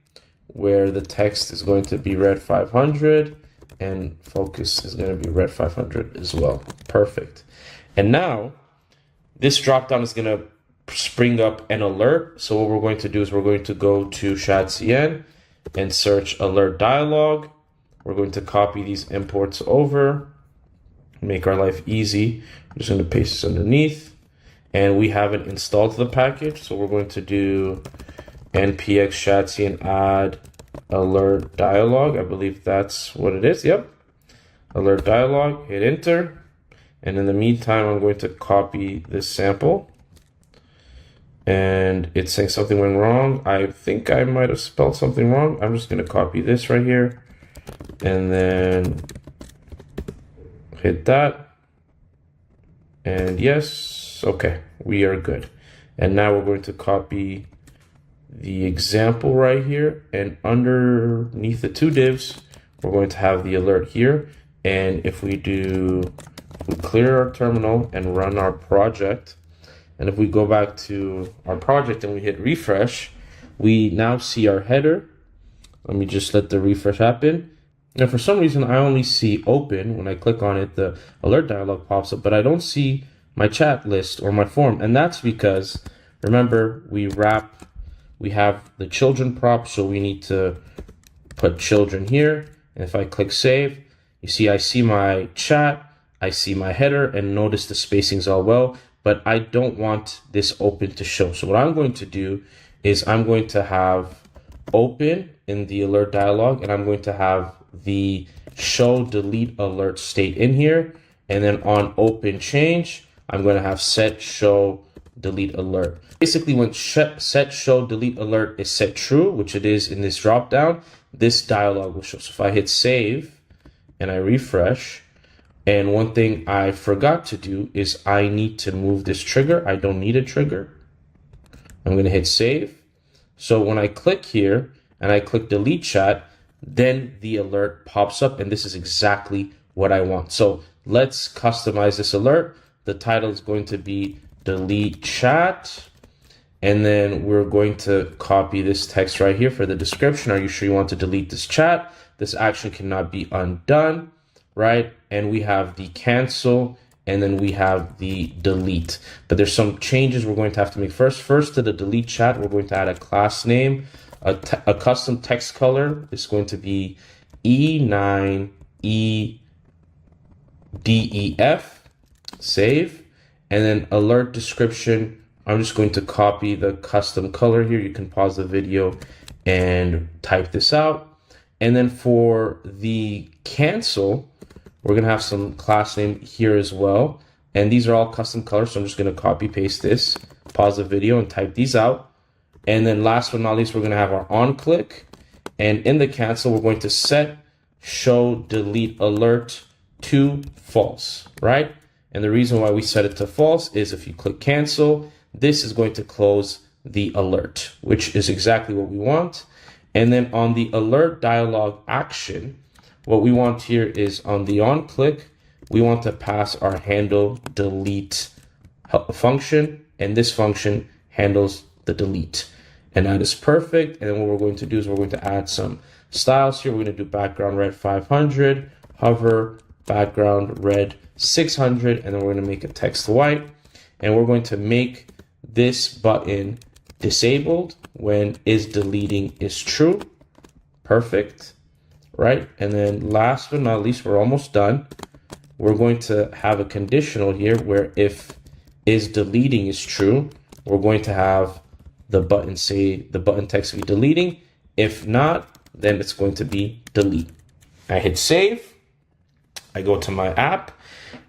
where the text is going to be red 500 and focus is going to be red 500 as well. Perfect. And now this dropdown is going to spring up an alert. So what we're going to do is we're going to go to chatcn and search alert dialog. We're going to copy these imports over, make our life easy. I'm just going to paste this underneath. And we haven't installed the package, so we're going to do npx chatcn add alert dialog. I believe that's what it is. Yep. Alert dialog, hit enter. And in the meantime, I'm going to copy this sample. And it's saying something went wrong. I think I might have spelled something wrong. I'm just going to copy this right here. And then hit that. And yes, okay, we are good. And now we're going to copy the example right here. And underneath the two divs, we're going to have the alert here. And if we clear our terminal and run our project, and if we go back to our project and we hit refresh, we now see our header. Let me just let the refresh happen. Now, for some reason, I only see open. When I click on it, the alert dialog pops up, but I don't see my chat list or my form. And that's because, remember, we have the children prop, so we need to put children here. And if I click save, you see I see my chat, I see my header, and notice the spacing's all well, but I don't want this open to show. So what I'm going to do is I'm going to have open in the alert dialog, and I'm going to have the show delete alert state in here. And then on open change, I'm going to have set show delete alert. Basically, when set show delete alert is set true, which it is in this dropdown, this dialog will show. So if I hit save and I refresh, and one thing I forgot to do is I need to move this trigger. I don't need a trigger. I'm going to hit save. So when I click here and I click delete chat, then the alert pops up, and this is exactly what I want. So let's customize this alert. The title is going to be delete chat. And then we're going to copy this text right here for the description. Are you sure you want to delete this chat? This action cannot be undone, right? And we have the cancel, and then we have the delete. But there's some changes we're going to have to make first. First, to the delete chat, we're going to add a class name, a custom text color. It's going to be E9EDEF, save. And then alert description, I'm just going to copy the custom color here. You can pause the video and type this out. And then for the cancel, we're going to have some class name here as well. And these are all custom colors. So I'm just going to copy paste this, pause the video and type these out. And then last but not least, we're going to have our on click. And in the cancel, we're going to set show delete alert to false, right? And the reason why we set it to false is if you click cancel, this is going to close the alert, which is exactly what we want. And then on the alert dialog action, what we want here is on the on click, we want to pass our handle delete function, and this function handles the delete. And that is perfect. And then what we're going to do is we're going to add some styles here. We're going to do background red 500, hover, background red 600, and then we're going to make a text white. And we're going to make this button disabled when is deleting is true. Perfect, right? And then last but not least, we're almost done. We're going to have a conditional here where if is deleting is true, we're going to have the button say the button text be deleting. If not, then it's going to be delete. I hit save. I go to my app,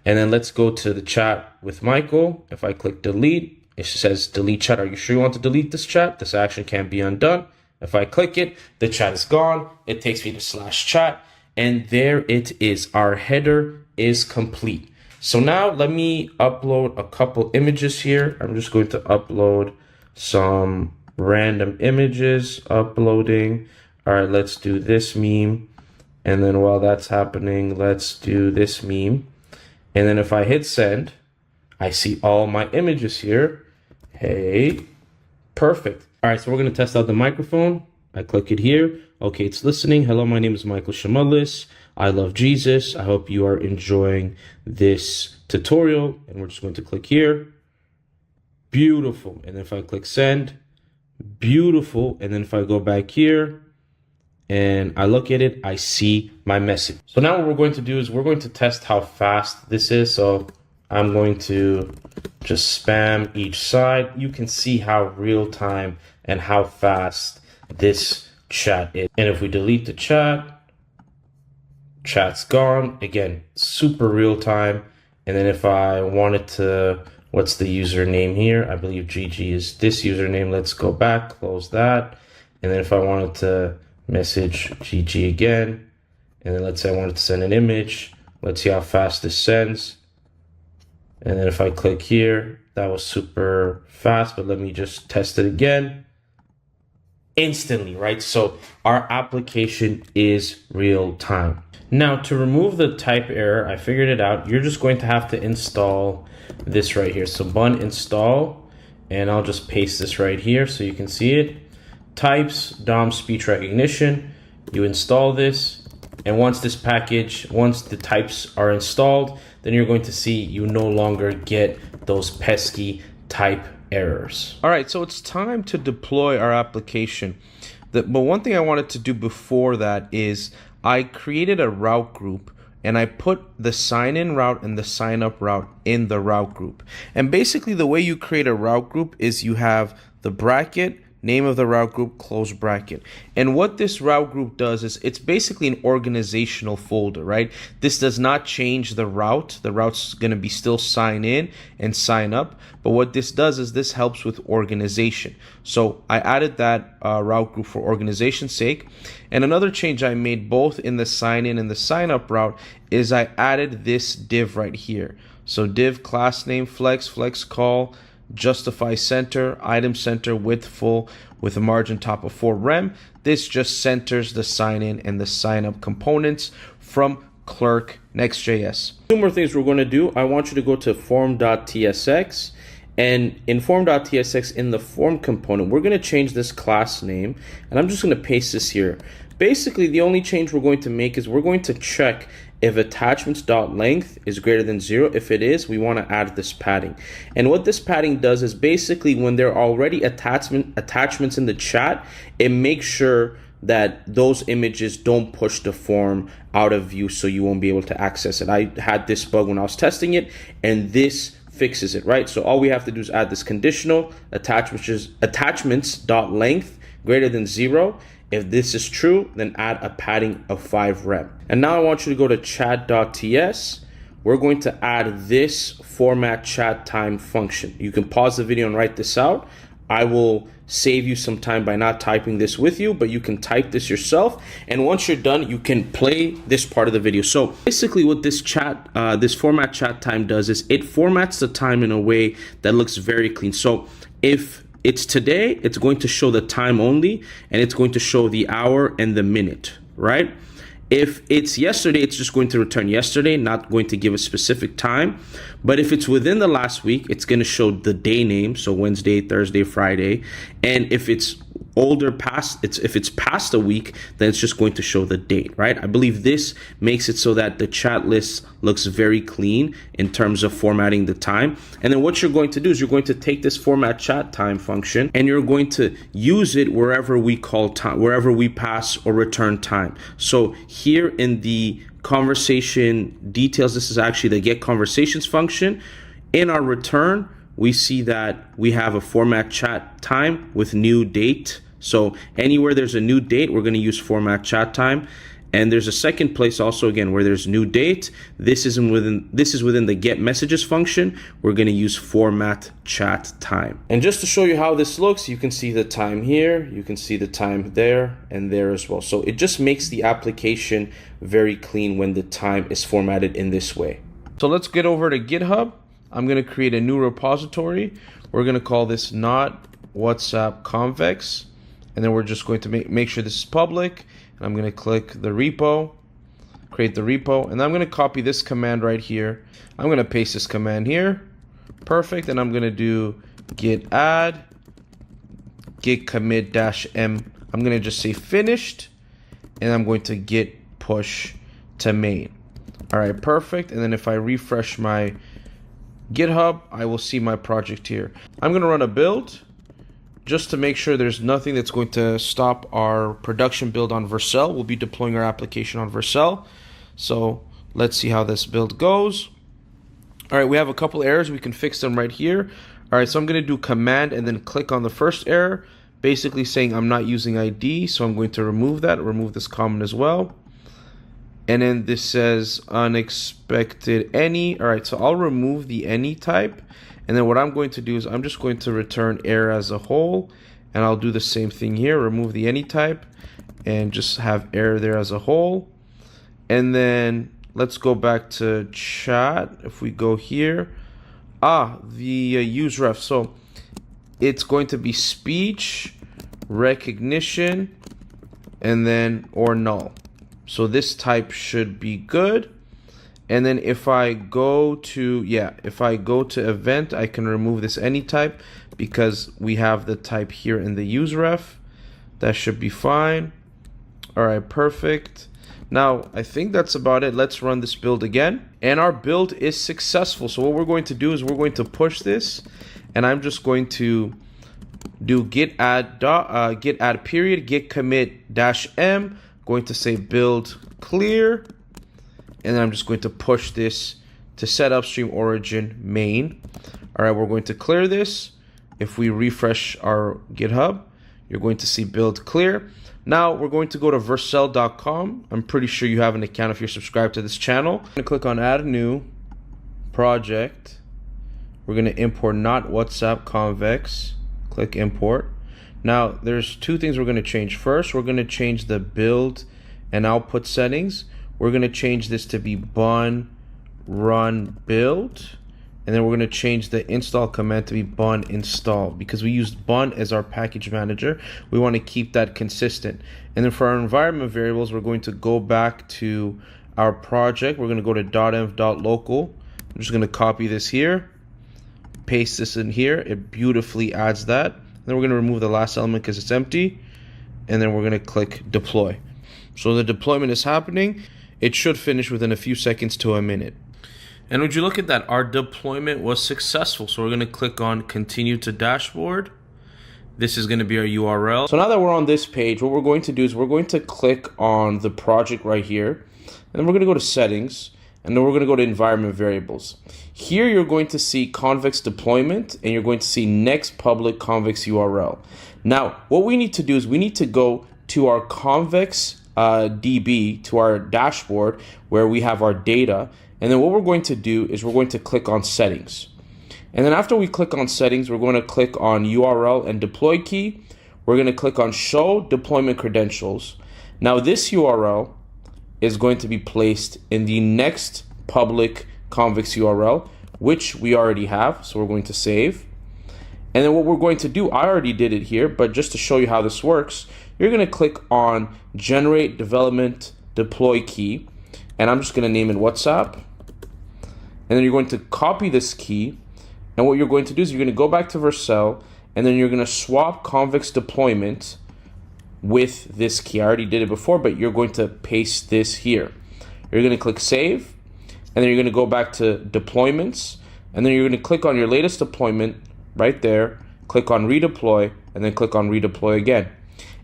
and then let's go to the chat with Michael. If I click delete, it says delete chat. Are you sure you want to delete this chat? This action can't be undone. If I click it, the chat is gone. It takes me to /chat, and there it is. Our header is complete. So now let me upload a couple images here. I'm just going to upload some random images. Uploading. All right, let's do this meme. And then while that's happening, let's do this meme. And then if I hit send, I see all my images here. Hey, perfect. All right, so we're going to test out the microphone. I click it here. Okay, it's listening. Hello, my name is Michael Shamalis. I love Jesus. I hope you are enjoying this tutorial. And we're just going to click here. Beautiful. And if I click send, beautiful. And then if I go back here and I look at it, I see my message. So now what we're going to do is we're going to test how fast this is. So I'm going to just spam each side. You can see how real time and how fast this chat is. And if we delete the chat, chat's gone. Again, super real time. And then if I wanted to, what's the username here? I believe GG is this username. Let's go back, close that. And then if I wanted to message GG again, and then let's say I wanted to send an image, let's see how fast this sends. And then if I click here, that was super fast, but let me just test it again. Instantly, right? So our application is real time. Now to remove the type error, I figured it out. You're just going to have to install this right here. So bun install, and I'll just paste this right here so you can see it. Types, DOM speech recognition. You install this, and once the types are installed, then you're going to see you no longer get those pesky type errors. All right, so it's time to deploy our application. But one thing I wanted to do before that is I created a route group, and I put the sign in route and the sign up route in the route group. And basically the way you create a route group is you have the bracket, name of the route group, close bracket. And what this route group does is it's basically an organizational folder, right? This does not change the route. The route's going to be still sign in and sign up. But what this does is this helps with organization. So I added that route group for organization's sake. And another change I made both in the sign in and the sign up route is I added this div right here. So div class name flex, flex call, justify center, item center, width full with a margin top of 4 rem. This just centers the sign in and the sign up components from clerk Next.js. Two more things we're going to do. I want you to go to form.tsx, and in form.tsx in the form component, we're going to change this class name, and I'm just going to paste this here. Basically, the only change we're going to make is we're going to check if attachments.length is greater than 0. If it is, we want to add this padding. And what this padding does is basically when there are already attachments in the chat, it makes sure that those images don't push the form out of view, so you won't be able to access it. I had this bug when I was testing it, and this fixes it, right? So all we have to do is add this conditional attachments.length greater than 0. If this is true, then add a padding of 5 rem. And now I want you to go to chat.ts. We're going to add this format chat time function. You can pause the video and write this out. I will save you some time by not typing this with you, but you can type this yourself. And once you're done, you can play this part of the video. So basically what this format chat time does is it formats the time in a way that looks very clean. So if it's today, it's going to show the time only, and it's going to show the hour and the minute, right? If it's yesterday, it's just going to return yesterday, not going to give a specific time. But if it's within the last week, it's going to show the day name, so Wednesday, Thursday, Friday. And if it's if it's past a week, then it's just going to show the date, right? I believe this makes it so that the chat list looks very clean in terms of formatting the time. And then what you're going to do is you're going to take this format chat time function and you're going to use it wherever we call time, wherever we pass or return time. So here in the conversation details, this is actually the get conversations function. In our return, we see that we have a format chat time with new date. So anywhere there's a new date, we're going to use format chat time. And there's a second place also, again, where there's new date. This is within the get messages function. We're going to use format chat time. And just to show you how this looks, you can see the time here, you can see the time there and there as well. So it just makes the application very clean when the time is formatted in this way. So let's get over to GitHub. I'm going to create a new repository. We're going to call this not WhatsApp convex. And then we're just going to make sure this is public. And I'm going to click the repo, create the repo. And I'm going to copy this command right here. I'm going to paste this command here. Perfect. And I'm going to do git add, git commit -m. I'm going to just say finished. And I'm going to git push to main. All right, perfect. And then if I refresh my GitHub, I will see my project here. I'm going to run a build just to make sure there's nothing that's going to stop our production build on Vercel. We'll be deploying our application on Vercel. So let's see how this build goes. All right, we have a couple errors. We can fix them right here. All right, so I'm going to do command and then click on the first error, basically saying I'm not using ID. So I'm going to remove that, remove this comment as well. And then this says unexpected any. All right, so I'll remove the any type. And then what I'm going to do is I'm just going to return error as a whole. And I'll do the same thing here, remove the any type and just have error there as a whole. And then let's go back to chat. If we go here, the use ref. So it's going to be speech recognition and then or null. So this type should be good. And then if I go to, event, I can remove this any type because we have the type here in the use ref. That should be fine. All right, perfect. Now, I think that's about it. Let's run this build again. And our build is successful. So what we're going to do is we're going to push this. And I'm just going to do git add period, git commit -m. Going to say build clear. And then I'm just going to push this to set upstream origin main. All right, we're going to clear this. If we refresh our GitHub, you're going to see build clear. Now we're going to go to vercel.com. I'm pretty sure you have an account if you're subscribed to this channel. I'm going to click on add a new project. We're going to import not WhatsApp convex. Click import. Now there's two things we're going to change. First, we're going to change the build and output settings. We're going to change this to be bun run build. And then we're going to change the install command to be bun install because we used bun as our package manager. We want to keep that consistent. And then for our environment variables, we're going to go back to our project. We're going to go to .env.local. I'm just going to copy this here, paste this in here. It beautifully adds that. Then we're going to remove the last element because it's empty. And then we're going to click deploy. So the deployment is happening. It should finish within a few seconds to a minute. And would you look at that, our deployment was successful. So we're going to click on continue to dashboard. This is going to be our URL. So now that we're on this page, what we're going to do is we're going to click on the project right here. And then we're going to go to settings. And then we're going to go to environment variables. Here you're going to see convex deployment and you're going to see next public convex URL. Now, what we need to do is we need to go to our convex DB, to our dashboard where we have our data. And then what we're going to do is we're going to click on settings. And then after we click on settings, we're going to click on URL and deploy key. We're going to click on show deployment credentials. Now this URL is going to be placed in the next public convex URL, which we already have. So we're going to save. And then what we're going to do, I already did it here, but just to show you how this works, you're going to click on generate development deploy key. And I'm just going to name it WhatsApp. And then you're going to copy this key. And what you're going to do is you're going to go back to Vercel. And then you're going to swap convex deployment with this key. I already did it before, but you're going to paste this here. You're going to click save. And then you're going to go back to deployments. And then you're going to click on your latest deployment right there. Click on redeploy. And then click on redeploy again.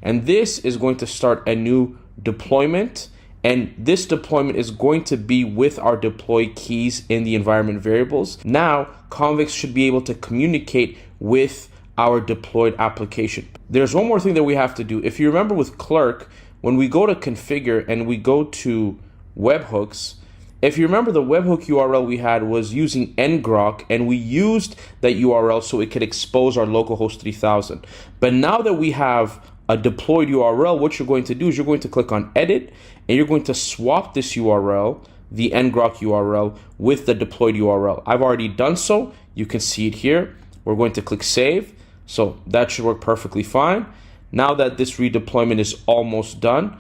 And this is going to start a new deployment. And this deployment is going to be with our deploy keys in the environment variables. Now, convex should be able to communicate with our deployed application. There's one more thing that we have to do. If you remember with clerk, when we go to configure and we go to webhooks, if you remember the webhook URL we had was using ngrok, and we used that URL so it could expose our localhost 3000. But now that we have a deployed URL, what you're going to do is you're going to click on edit and you're going to swap this URL, the ngrok URL, with the deployed URL. I've already done so. You can see it here. We're going to click save. So that should work perfectly fine. Now that this redeployment is almost done,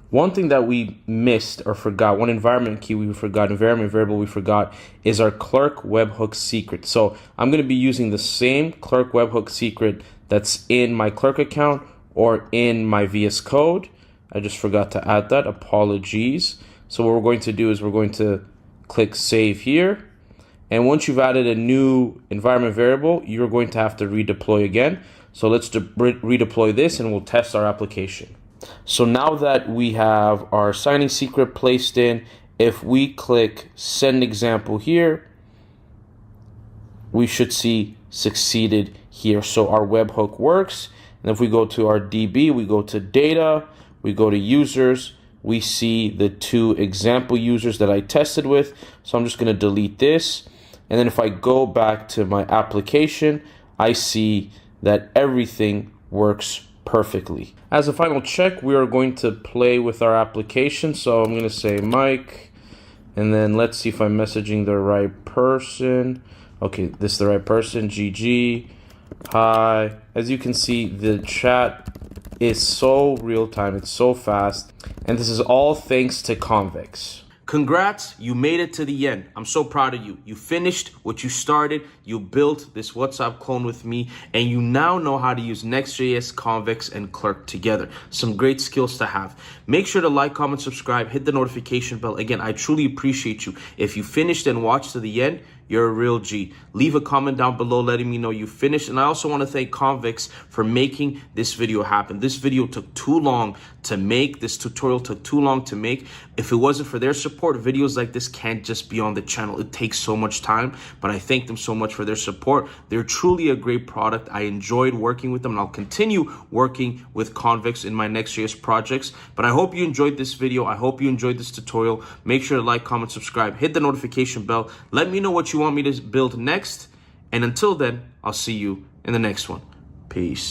one thing that we missed or forgot, one environment key we forgot, environment variable we forgot, is our clerk webhook secret. So I'm going to be using the same clerk webhook secret that's in my clerk account or in my VS Code. I just forgot to add that. Apologies. So what we're going to do is we're going to click save here. And once you've added a new environment variable, you're going to have to redeploy again. So let's redeploy this and we'll test our application. So now that we have our signing secret placed in, if we click send example here, we should see succeeded here. So our webhook works. And if we go to our DB, we go to data, we go to users, we see the two example users that I tested with. So I'm just going to delete this. And then if I go back to my application, I see that everything works perfectly. As a final check, we are going to play with our application. So I'm going to say Mike, and then let's see if I'm messaging the right person. Okay, this is the right person, GG. Hi. As you can see, the chat is so real time, it's so fast, and this is all thanks to convex. Congrats, you made it to the end. I'm so proud of you. You finished what you started, you built this WhatsApp clone with me, and you now know how to use Next.js, convex, and clerk together. Some great skills to have. Make sure to like, comment, subscribe, hit the notification bell. Again, I truly appreciate you. If you finished and watched to the end, you're a real G. Leave a comment down below letting me know you finished. And I also want to thank Convex for making this video happen. This video took too long to make. This tutorial took too long to make. If it wasn't for their support, videos like this can't just be on the channel. It takes so much time, but I thank them so much for their support. They're truly a great product. I enjoyed working with them, and I'll continue working with Convex in my next year's projects. But I hope you enjoyed this video. I hope you enjoyed this tutorial. Make sure to like, comment, subscribe, hit the notification bell. Let me know what you want me to build next. And until then, I'll see you in the next one. Peace.